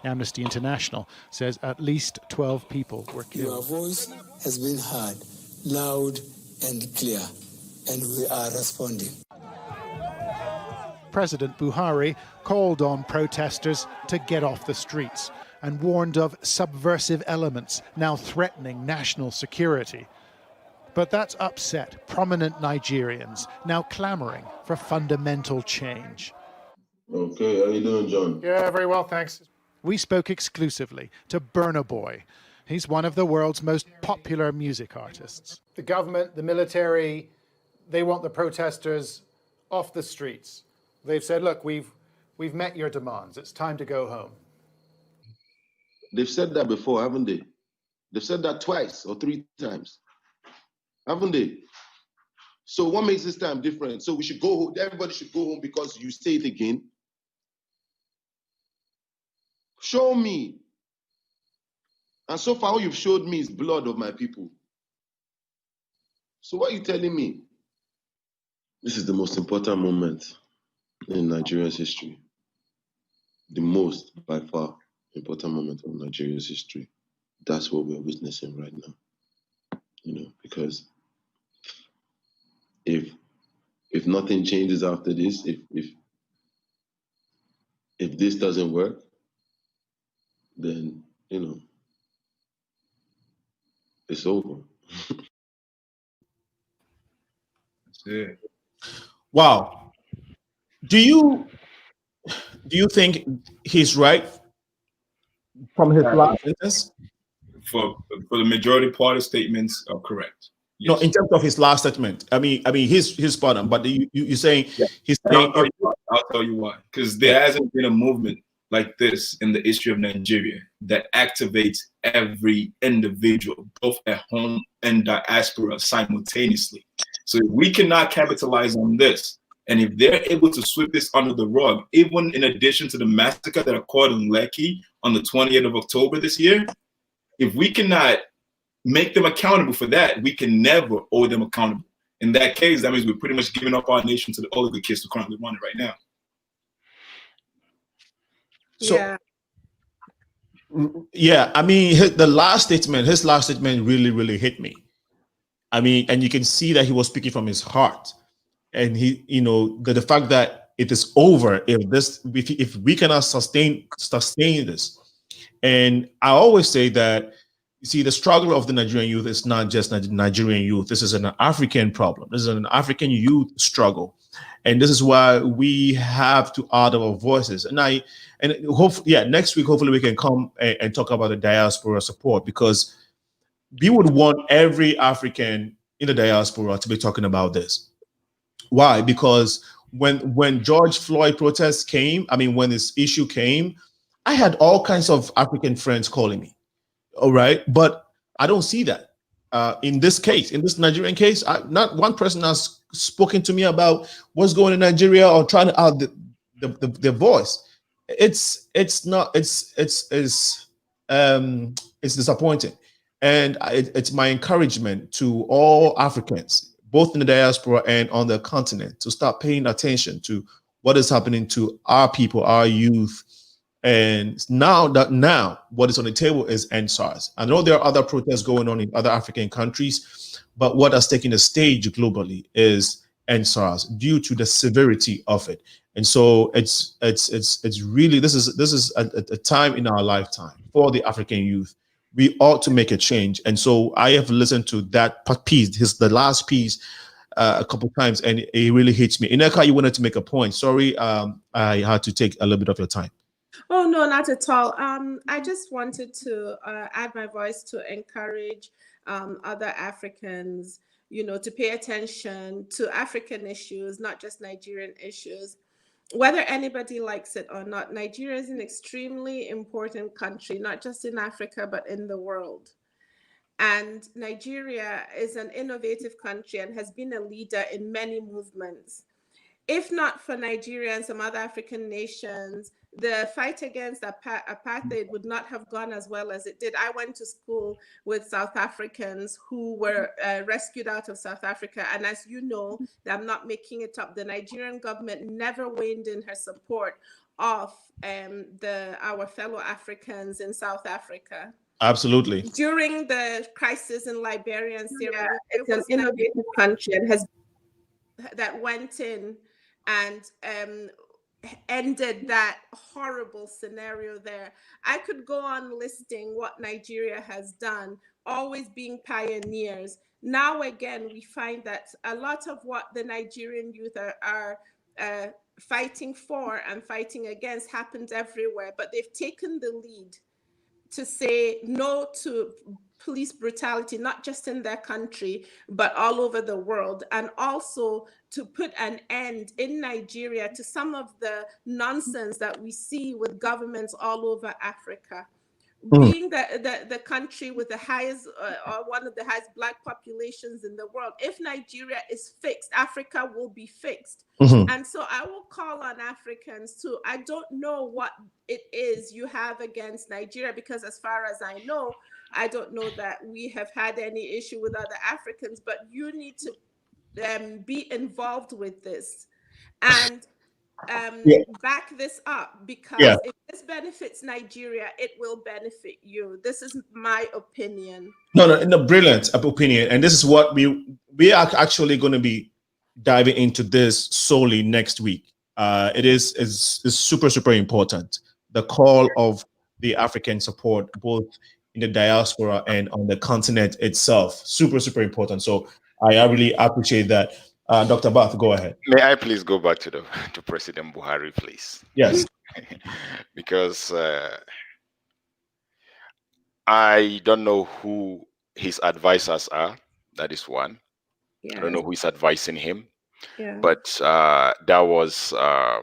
S8: Amnesty International says at least 12 people were killed.
S9: Your voice has been heard, loud and clear, and we are responding.
S8: President Buhari called on protesters to get off the streets and warned of subversive elements now threatening national security. But that's upset prominent Nigerians now clamoring for fundamental change.
S10: Okay, how you doing, John?
S8: Yeah, very well, thanks. We spoke exclusively to Burna Boy. He's one of the world's most popular music artists. The government, the military, they want the protesters off the streets. They've said, look, we've met your demands. It's time to go home.
S10: They've said that before, haven't they? They've said that twice or 3 times, haven't they? So what makes this time different? So we should go home. Everybody should go home because you say it again. Show me. And so far, all you've showed me is blood of my people. So what are you telling me? This is the most important moment in Nigeria's history. The most, by far, important moment of Nigeria's history. That's what we're witnessing right now. You know, because if nothing changes after this, if this doesn't work, then, you know, it's over.
S3: That's it.
S1: Wow. Do you think he's right from his last sentence?
S3: For the majority part of statements are correct. Yes.
S1: No, in terms of his last statement. I mean, his pardon, but you're saying he's saying.
S3: I'll tell you why. Because there hasn't been a movement like this in the history of Nigeria that activates every individual, both at home and diaspora, simultaneously. So if we cannot capitalize on this, and if they're able to sweep this under the rug, even in addition to the massacre that occurred in Lekki on the 20th of October this year, if we cannot make them accountable for that, we can never hold them accountable. In that case, that means we're pretty much giving up our nation to the oligarchists who currently run it right now.
S1: So, yeah, I mean, his last statement really, really hit me. I mean, and you can see that he was speaking from his heart. And he, you know, the fact that it is over if we cannot sustain this. And I always say that, you see, the struggle of the Nigerian youth is not just Nigerian youth. This is an African problem. This is an African youth struggle. And this is why we have to add our voices. And hopefully, next week, hopefully we can come and talk about the diaspora support, because we would want every African in the diaspora to be talking about this. Why? Because when George Floyd protests came, I mean, when this issue came, I had all kinds of African friends calling me. All right. But I don't see that in this case, in this Nigerian case. Not one person has spoken to me about what's going on in Nigeria or trying to add the voice. It's disappointing. And it's my encouragement to all Africans, both in the diaspora and on the continent, to start paying attention to what is happening to our people, our youth. And now what is on the table is end SARS. I know there are other protests going on in other African countries, but what has taken the stage globally is end SARS due to the severity of it. And so it's really, this is a time in our lifetime for the African youth. We ought to make a change. And so I have listened to that piece, the last piece, a couple of times, and it really hits me. NNEKA, you wanted to make a point. Sorry, I had to take a little bit of your time.
S4: Oh, no, not at all. I just wanted to add my voice to encourage other Africans, to pay attention to African issues, not just Nigerian issues. Whether anybody likes it or not, Nigeria is an extremely important country, not just in Africa, but in the world. And Nigeria is an innovative country and has been a leader in many movements. If not for Nigeria and some other African nations, the fight against apartheid would not have gone as well as it did. I went to school with South Africans who were rescued out of South Africa. And as you know, I'm not making it up, the Nigerian government never waned in her support of our fellow Africans in South Africa.
S1: Absolutely.
S4: During the crisis in Liberia and Sierra Leone, it's an innovative country and that went in and ended that horrible scenario there. I could go on listing what Nigeria has done, always being pioneers. Now, again, we find that a lot of what the Nigerian youth are fighting for and fighting against happens everywhere, but they've taken the lead to say no to police brutality, not just in their country, but all over the world, and also to put an end in Nigeria to some of the nonsense that we see with governments all over Africa. being the country with the highest or one of the highest Black populations in the world, if Nigeria is fixed, Africa will be fixed. And so I will call on Africans too. I don't know what it is you have against Nigeria, because as far as I know, I don't know that we have had any issue with other Africans, but you need to be involved with this and back this up, because if this benefits Nigeria, it will benefit you. This is my opinion.
S1: No, brilliant opinion. And this is what we are actually going to be diving into this solely next week. It is super, super important. The call of the African support, both in the diaspora and on the continent itself, super, super important. So I really appreciate that. Dr. Barth, go ahead.
S5: May I please go back to President Buhari, please?
S1: Yes.
S5: Because I don't know who his advisors are. That is one. I don't know who is advising him. But that was a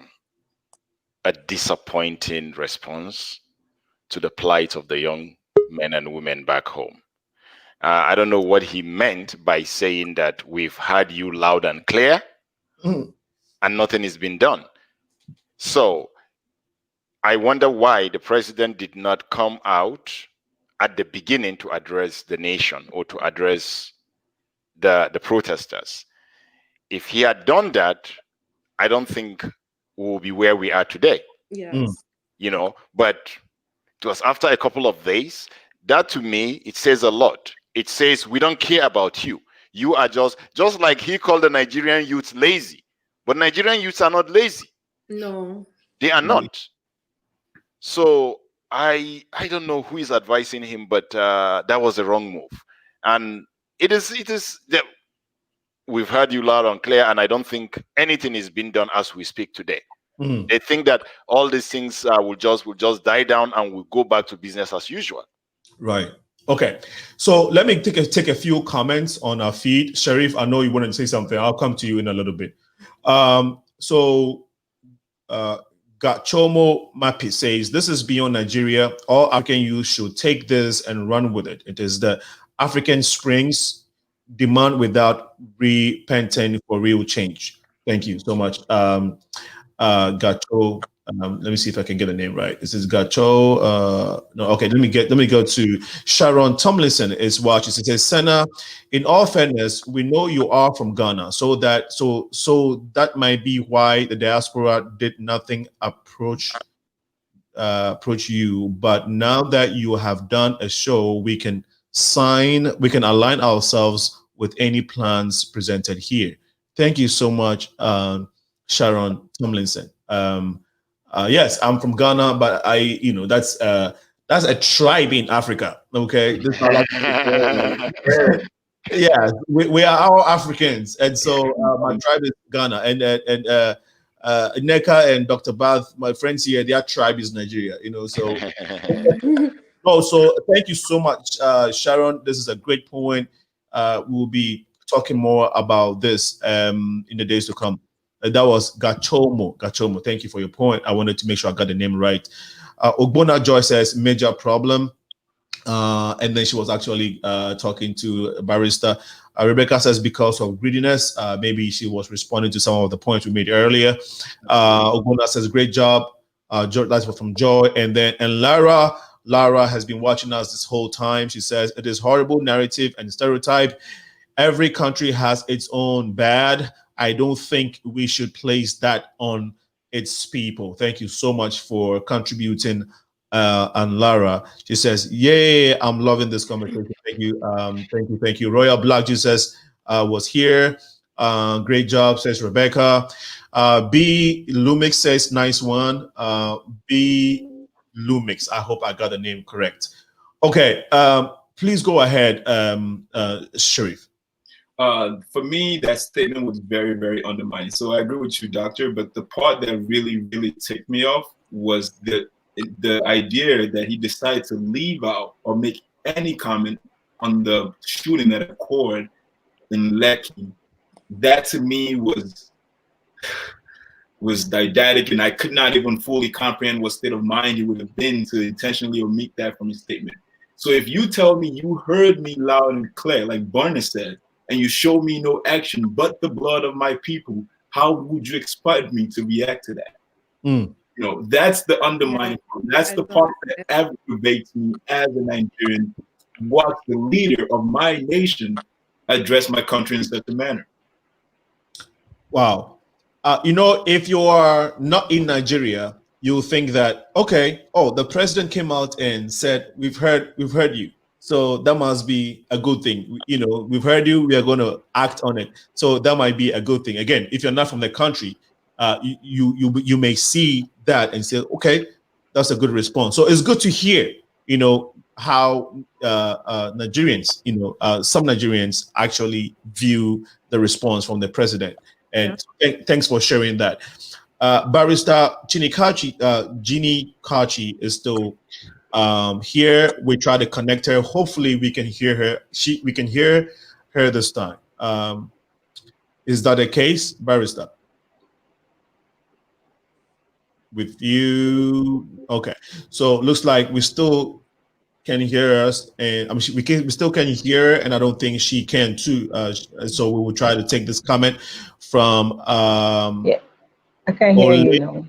S5: disappointing response to the plight of the young men and women back home. I don't know what he meant by saying that we've heard you loud and clear and nothing has been done. So I wonder why the president did not come out at the beginning to address the nation or to address the protesters. If he had done that, I don't think we'll be where we are today.
S4: Yes.
S5: You know, but it was after a couple of days. That to me, it says a lot. It says we don't care about you. You are just like he called the Nigerian youth lazy. But Nigerian youths are not lazy.
S4: No.
S5: They are not. So I don't know who is advising him, but that was the wrong move. And it is that we've heard you loud and clear, and I don't think anything is being done as we speak today. They think that all these things will just die down and we'll go back to business as usual.
S1: Right. Okay. So let me take a few comments on our feed. Sheriff, I know you wanted to say something. I'll come to you in a little bit. Gachomo Mapi says, this is beyond Nigeria. All African youth should take this and run with it. It is the African Springs demand without repenting for real change. Thank you so much. Gacho, let me see if I can get a name right. This is Gacho. No, okay, let me go to Sharon Tomlinson is watching. She says, Senna, in all fairness, we know you are from Ghana, so that might be why the diaspora did nothing approach you. But now that you have done a show, we can align ourselves with any plans presented here. Thank you so much, Sharon Tomlinson. Yes, I'm from Ghana, but that's a tribe in Africa. Okay, yeah, we are all Africans, and so my tribe is Ghana, and NNEKA and Dr. Bath, my friends here, their tribe is Nigeria. So so thank you so much, Sharon. This is a great point. We'll be talking more about this in the days to come. That was Gachomo. Gachomo, thank you for your point. I wanted to make sure I got the name right. Ogbona Joy says major problem. And then she was actually talking to Barrister. Rebecca says because of greediness. Maybe she was responding to some of the points we made earlier. Ogbona says great job. That's from Joy. And Lara has been watching us this whole time. She says it is horrible narrative and stereotype. Every country has its own bad. I don't think we should place that on its people. Thank you so much for contributing. And Lara, she says, yay, I'm loving this conversation. Thank you. Thank you. Royal Black Jesus was here. Great job, says Rebecca. B Lumix says, nice one. B Lumix, I hope I got the name correct. Okay, please go ahead, Sharif.
S3: For me, that statement was very, very undermining. So I agree with you, Doctor, but the part that really, really ticked me off was the idea that he decided to leave out or make any comment on the shooting at Accord in Lekki. That to me was was didactic, and I could not even fully comprehend what state of mind he would have been to intentionally omit that from his statement. So if you tell me you heard me loud and clear, like Barney said, and you show me no action but the blood of my people, how would you expect me to react to that? You know, that's the undermining part. That's the part that aggravates me as a Nigerian. Watch the leader of my nation address my country in such a manner.
S1: Wow. You know, if you are not in Nigeria, you'll think that, okay, oh, the president came out and said, we've heard you. So that must be a good thing. You know, we've heard you, we are going to act on it. So that might be a good thing. Again, if you're not from the country, you may see that and say, okay, that's a good response. So it's good to hear, you know, how Nigerians, you know, some Nigerians actually view the response from the president. And thanks for sharing that. Barrister GINIKAChi is still here. We try to connect her. Hopefully we can hear her. We can hear her this time. Is that the case, Barrister? With you? Okay. So looks like we still can hear us, and I mean, we still can hear her, and I don't think she can too. So we will try to take this comment from
S7: yeah, I can hear you now.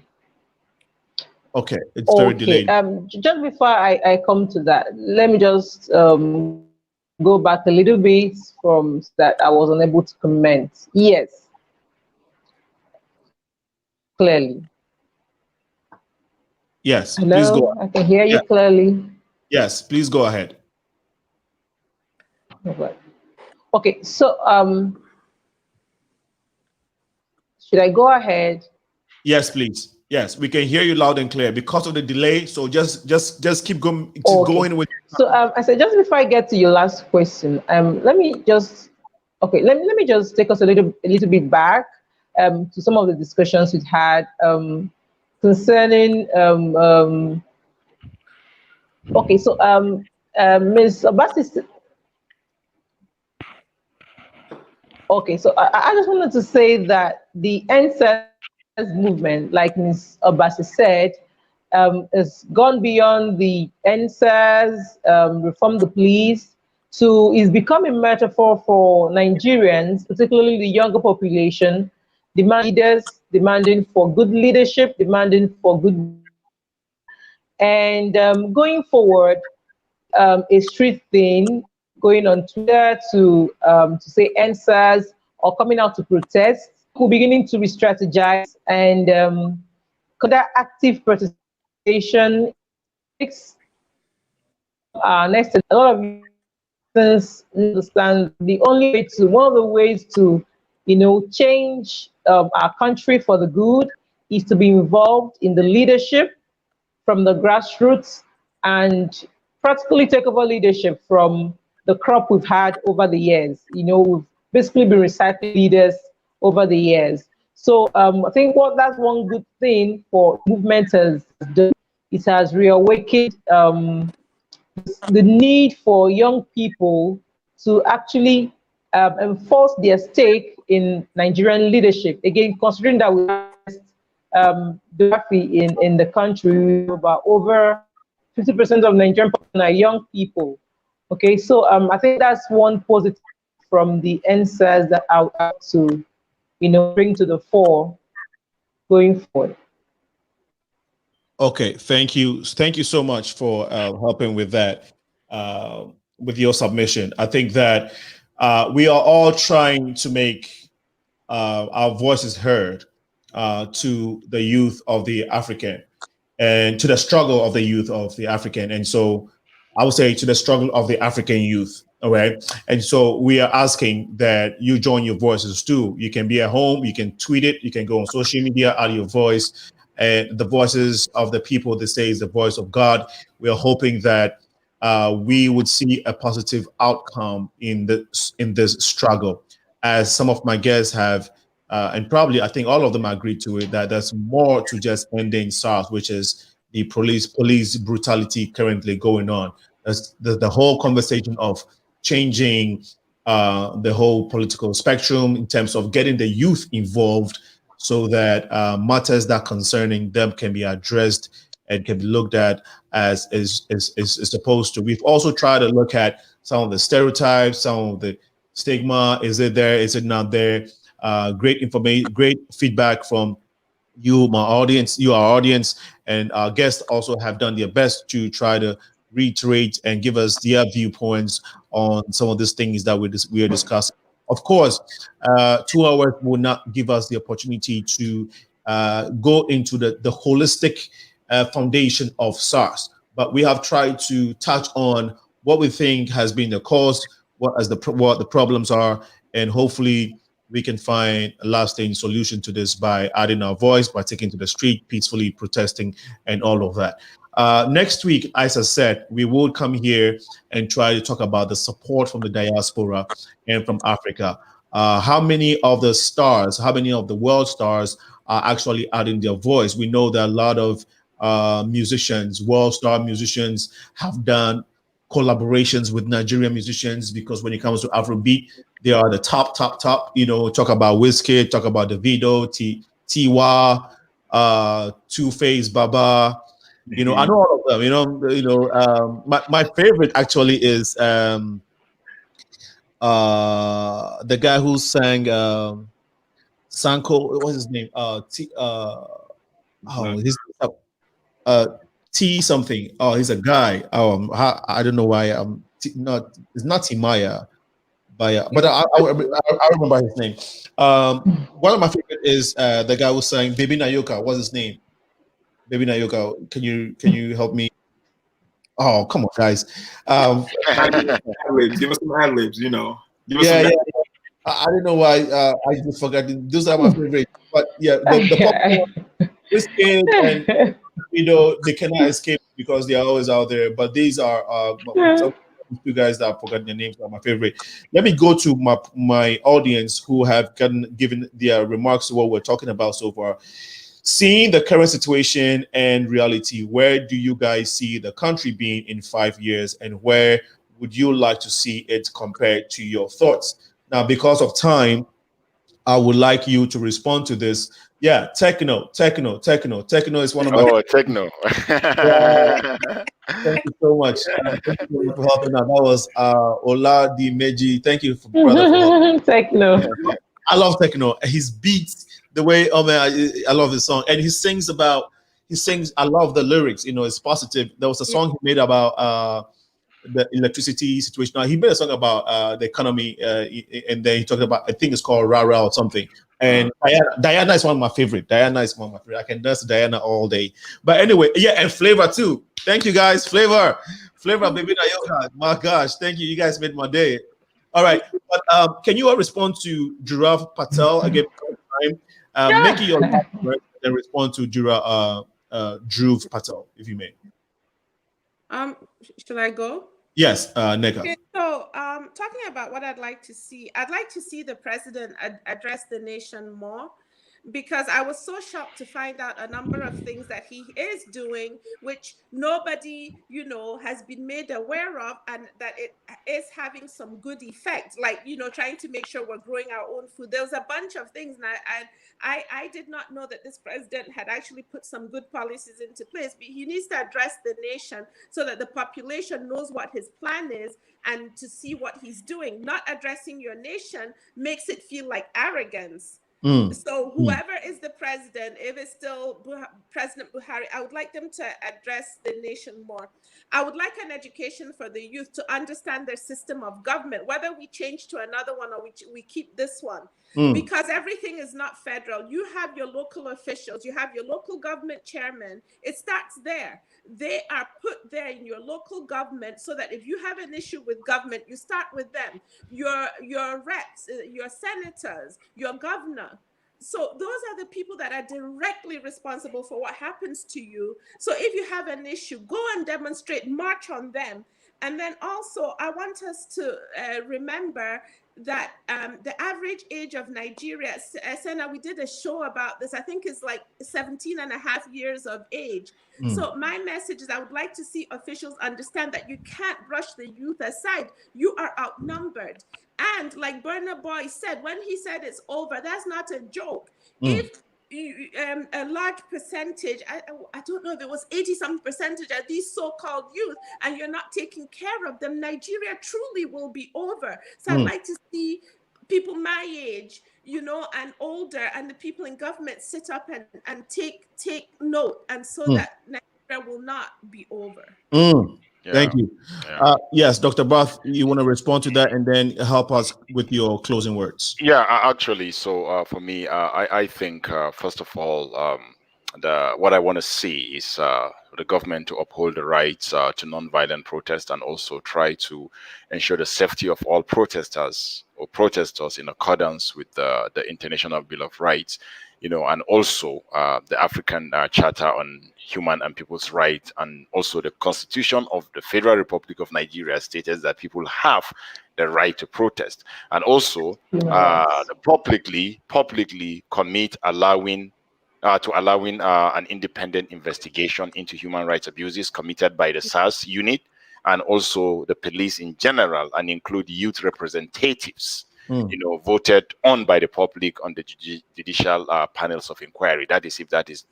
S1: Okay, it's very delayed.
S7: Just before I come to that, let me just go back a little bit from that I was unable to comment. Yes, clearly.
S1: Yes,
S7: hello,
S1: please go.
S7: I can hear you clearly.
S1: Yes, please go ahead.
S7: Okay, so should I go ahead?
S1: Yes, please. Yes, we can hear you loud and clear because of the delay. So just keep going with.
S7: So I said, just before I get to your last question, let me just take us a little bit back to some of the discussions we've had concerning okay, so Ms. OBASI. Okay, so I just wanted to say that the NSAS movement, like Ms. OBASI said, has gone beyond the NSAS, reform the police, is becoming a metaphor for Nigerians, particularly the younger population, demanding for good leadership, demanding for good. And going forward, a street thing, going on Twitter to say NSAS or coming out to protest, we're beginning to re-strategize and conduct active participation. Next, a lot of things understand one of the ways to, you know, change our country for the good is to be involved in the leadership from the grassroots and practically take over leadership from the crop we've had over the years. You know, we've basically been recycling leaders over the years. So I think that's one good thing for movement has done. It has reawakened the need for young people to actually enforce their stake in Nigerian leadership. Again, considering that we demography in the country, about over 50% of Nigerian population are young people. Okay, so I think that's one positive from the NSAS that I would have to, you know, bring to the fore going forward.
S1: Okay, thank you so much for helping with that, with your submission. I think that we are all trying to make our voices heard to the youth of the African and to the struggle of the youth of the African. And so I would say to the struggle of the African youth. All right. And so we are asking that you join your voices too. You can be at home, you can tweet it, you can go on social media, add your voice, and the voices of the people that say is the voice of God. We are hoping that we would see a positive outcome in this struggle, as some of my guests have, and probably I think all of them agreed to it, that there's more to just ending SARS, which is the police brutality currently going on. That's the whole conversation of changing the whole political spectrum in terms of getting the youth involved so that matters that concerning them can be addressed and can be looked at as is supposed to. We've also tried to look at some of the stereotypes, some of the stigma. Is it there? Is it not there? Great information, great feedback from you, my audience, you, our audience, and our guests also have done their best to try to reiterate and give us their viewpoints on some of these things that we are discussing. Of course, 2 hours will not give us the opportunity to go into the holistic foundation of SARS, but we have tried to touch on what we think has been the cause, what the problems are, and hopefully we can find a lasting solution to this by adding our voice, by taking to the street, peacefully protesting, and all of that. Next week, as I said, we will come here and try to talk about the support from the diaspora and from Africa. How many of the stars, how many of the world stars are actually adding their voice? We know that a lot of musicians, world star musicians, have done collaborations with Nigerian musicians, because when it comes to Afrobeat, they are the top. You know, talk about Wizkid, talk about Davido, Tiwa, Two-Face, Baba. You know, I know all of them. My favorite actually is the guy who sang Sanko. What's his name? T something. Oh, he's a guy. I don't know why. It's not Timaya, but I remember his name. One of my favorite is the guy who sang Baby Nayoka. What's his name? Baby Nayoka. Can you help me? Oh, come on, guys.
S3: Ad-libs. Give us some ad-libs, you know.
S1: Yeah. I don't know why I just forgot. Those are my favorite. But yeah, the popular this kid and they cannot escape because they are always out there. But these are some two guys that I've forgotten their names are my favorite. Let me go to my audience who have given their remarks to what we're talking about so far. Seeing the current situation and reality, where do you guys see the country being in 5 years, and where would you like to see it compared to your thoughts? Now, because of time, I would like you to respond to this. Yeah, techno is one of my
S5: techno.
S1: Thank you so much. Thank you for helping out. That was Ola Di Meji. Thank you, brother, for helping.
S7: Techno.
S1: I love techno. His beats, the way I love his song, and he sings. I love the lyrics. You know, it's positive. There was a song he made about the electricity situation. Now, he made a song about the economy, and then he talked about, I think it's called Rara or something. And Diana is one of my favorite. I can dance to Diana all day. But anyway, yeah, and Flavor too. Thank you guys, Flavor, Baby Nayoka. My gosh, thank you. You guys made my day. All right, but can you all respond to Dhruv Patel again? Make it your last word and respond to Dhruv Patel, if you may.
S4: Should I go?
S1: Yes, NNEKA.
S4: Okay, so talking about what I'd like to see the president address the nation more, because I was so shocked to find out a number of things that he is doing, which nobody, has been made aware of, and that it is having some good effect, like, trying to make sure we're growing our own food. There was a bunch of things, and I did not know that this president had actually put some good policies into place, but he needs to address the nation so that the population knows what his plan is and to see what he's doing. Not addressing your nation makes it feel like arrogance. So whoever is the president, if it's still President Buhari, I would like them to address the nation more. I would like an education for the youth to understand their system of government, whether we change to another one or we keep this one. Because everything is not federal. You have your local officials, you have your local government chairman. It starts there. They are put there in your local government so that if you have an issue with government, you start with them, your reps, your senators, your governor. So those are the people that are directly responsible for what happens to you. So if you have an issue, go and demonstrate, march on them. And then also, I want us to remember that the average age of Nigeria, Sena, we did a show about this, I think it's like 17 and a half years of age. So my message is I would like to see officials understand that you can't brush the youth aside. You are outnumbered. And like Burna Boy said, when he said it's over, that's not a joke. If a large percentage, I don't know if it was 80-something% of these so-called youth, and you're not taking care of them, Nigeria truly will be over. So I'd like to see people my age, you know, and older, and the people in government sit up and take note, and so that Nigeria will not be over.
S1: Thank you. Yes, Dr. Barth, you want to respond to that and then help us with your closing words?
S5: Yeah, actually, so for me, I think, first of all, what I want to see is the government to uphold the rights to nonviolent protest, and also try to ensure the safety of all protesters in accordance with the International Bill of Rights, you know, and also the African Charter on Human and People's Rights, and also the Constitution of the Federal Republic of Nigeria stated that people have the right to protest, and also publicly commit allowing an independent investigation into human rights abuses committed by the SARS unit and also the police in general, and include youth representatives, you know, voted on by the public on the judicial panels of inquiry. That is, if that is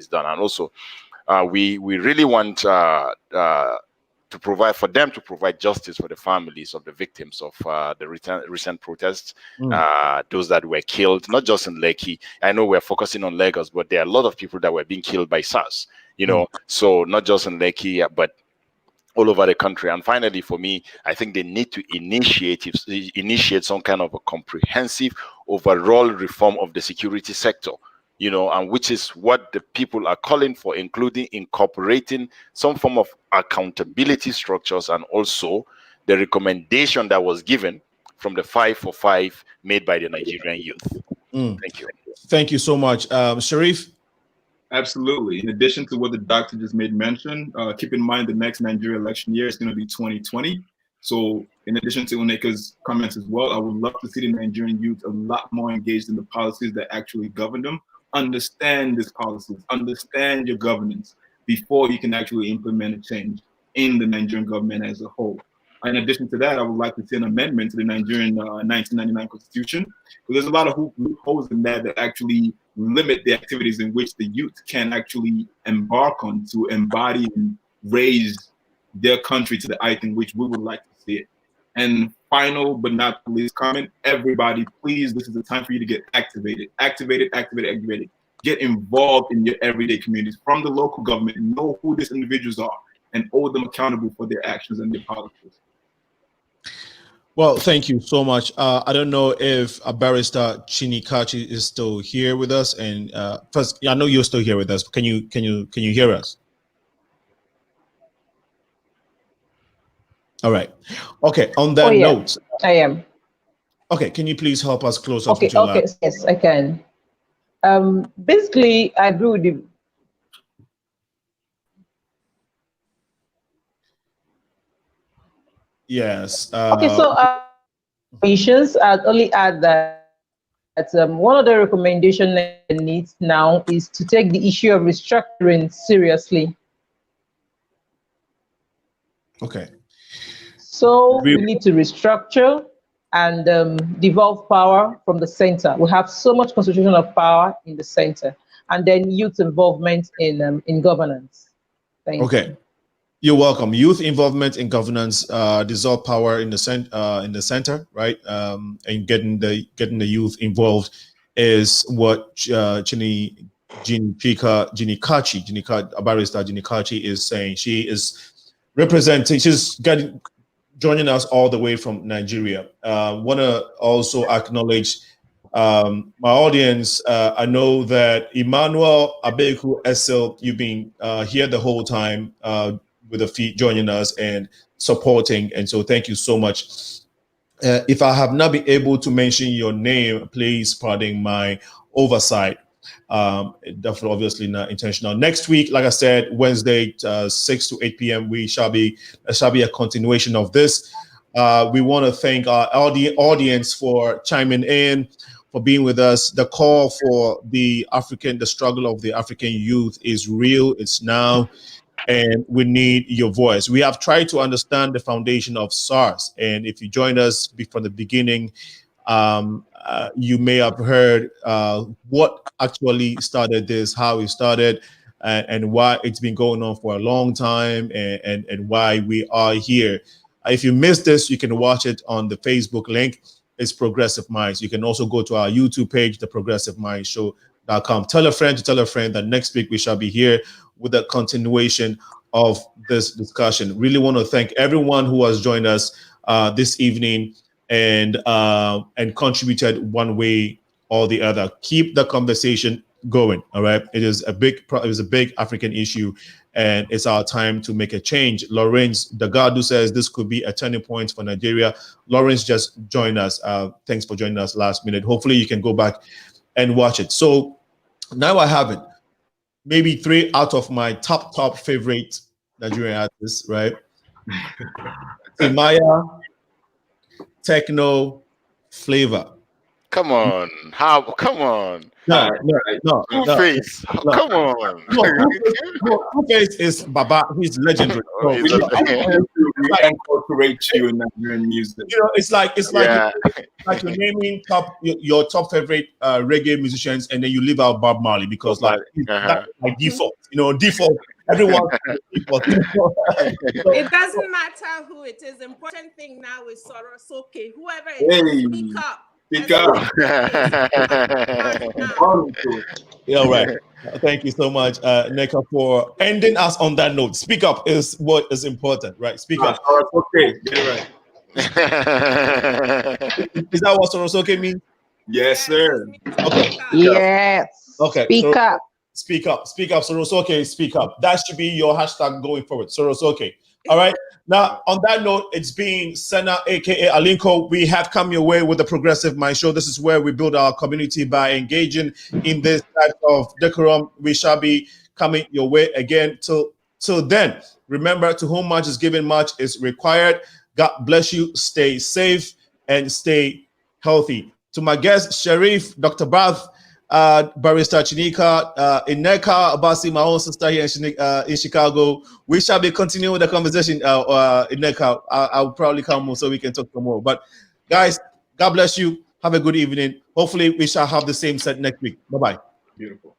S5: done. And also, we really want to provide justice for the families of the victims of the recent protests, those that were killed, not just in Lekki. I know we're focusing on Lagos, but there are a lot of people that were being killed by SARS, you know, so not just in Lekki, but all over the country. And finally, for me, I think they need to initiate some kind of a comprehensive overall reform of the security sector, you know, and which is what the people are calling for, including incorporating some form of accountability structures, and also the recommendation that was given from the 5 for 5 made by the Nigerian youth. Thank you.
S1: Thank you so much. Sherrif?
S3: Absolutely. In addition to what the doctor just made mention, keep in mind the next Nigeria election year is going to be 2020. So in addition to NNEKA's comments as well, I would love to see the Nigerian youth a lot more engaged in the policies that actually govern them. Understand these policies, understand your governance before you can actually implement a change in the Nigerian government as a whole. In addition to that, I would like to see an amendment to the Nigerian 1999 Constitution, because there's a lot of loopholes in that actually limit the activities in which the youth can actually embark on to embody and raise their country to the height in which we would like to see it. And final but not least comment, everybody, please, this is the time for you to get activated. Activated. Get involved in your everyday communities, from the local government, know who these individuals are, and hold them accountable for their actions and their policies.
S1: Well, thank you so much. I don't know if Barrister GINIKACHI is still here with us. And first, I know you're still here with us. Can you hear us? All right. Okay. On that note,
S7: I am.
S1: Okay. Can you please help us close off?
S7: Okay. Okay. Yes, I can. Basically, I agree with you.
S1: Yes.
S7: Okay. So, I'd only add that one of the recommendations that needs now is to take the issue of restructuring seriously.
S1: Okay.
S7: So we need to restructure and devolve power from the center. We have so much concentration of power in the center, and then youth involvement in governance. Thank you.
S1: You're welcome. Youth involvement in governance, dissolve power in the center, right? And getting the youth involved is what GINIKACHI, Barrister GINIKACHI is saying. She is representing. She's joining us all the way from Nigeria. Want to also acknowledge my audience. I know that Emmanuel Abeku SL, you've been here the whole time with the feet, joining us and supporting, and so thank you so much. If I have not been able to mention your name, please pardon my oversight. Definitely, obviously not intentional. Next week, like I said, Wednesday, 6 to 8 p.m., there shall be a continuation of this. We want to thank our audience for chiming in, for being with us. The call for the struggle of the African youth is real. It's now, and we need your voice. We have tried to understand the foundation of SARS, and if you joined us from the beginning, You may have heard what actually started this, how it started, and why it's been going on for a long time, and why we are here. If you missed this, you can watch it on the Facebook link. It's Progressive Minds. You can also go to our YouTube page, the Progressive Minds Show.com. Tell a friend to tell a friend that next week we shall be here with a continuation of this discussion. Really want to thank everyone who has joined us this evening and contributed one way or the other. Keep the conversation going. All right, it is a big African issue, and it's our time to make a change. Lawrence Dagadu says this could be a turning point for Nigeria. Lawrence just joined us. Thanks for joining us last minute. Hopefully you can go back and watch it. So now I have it. Maybe 3 out of my top favorite Nigerian artists, right? Timaya, Techno, Flavor.
S5: Come on. How? Come on.
S1: No.
S5: Two-Face. Come on.
S1: Two-Face is Baba. He's legendary.
S3: We incorporate you in Nigerian music.
S1: You know, it's like you're naming your top favorite reggae musicians, and then you leave out Bob Marley because like default. You know, default. Everyone. Default.
S4: It doesn't matter who it is. The important thing now is Sorosoke. Whoever it is, speak up.
S3: Speak up.
S1: Yeah, right. Thank you so much, NNEKA, for ending us on that note. Speak up is what is important, right? Speak up.
S3: Okay, get it right.
S1: Is that what Sorosoke means?
S3: Yes, sir.
S1: Okay.
S7: Yes.
S1: Okay.
S7: Speak up.
S1: Speak up. Speak up. Sorosoke, speak up. That should be your hashtag going forward. Sorosoke. All right. Now, on that note, it's been Sena, aka Alinko. We have come your way with the Progressive Mind Show. This is where we build our community by engaging in this type of decorum. We shall be coming your way again. Till then, remember, to whom much is given, much is required. God bless you. Stay safe and stay healthy. To my guest, Sherrif, Dr. Barth, Barrister Chinika, NNEKA, OBASI, my own sister here in Chicago. We shall be continuing the conversation. NNEKA, I'll probably come so we can talk more. But guys, God bless you. Have a good evening. Hopefully, we shall have the same set next week. Bye-bye.
S3: Beautiful.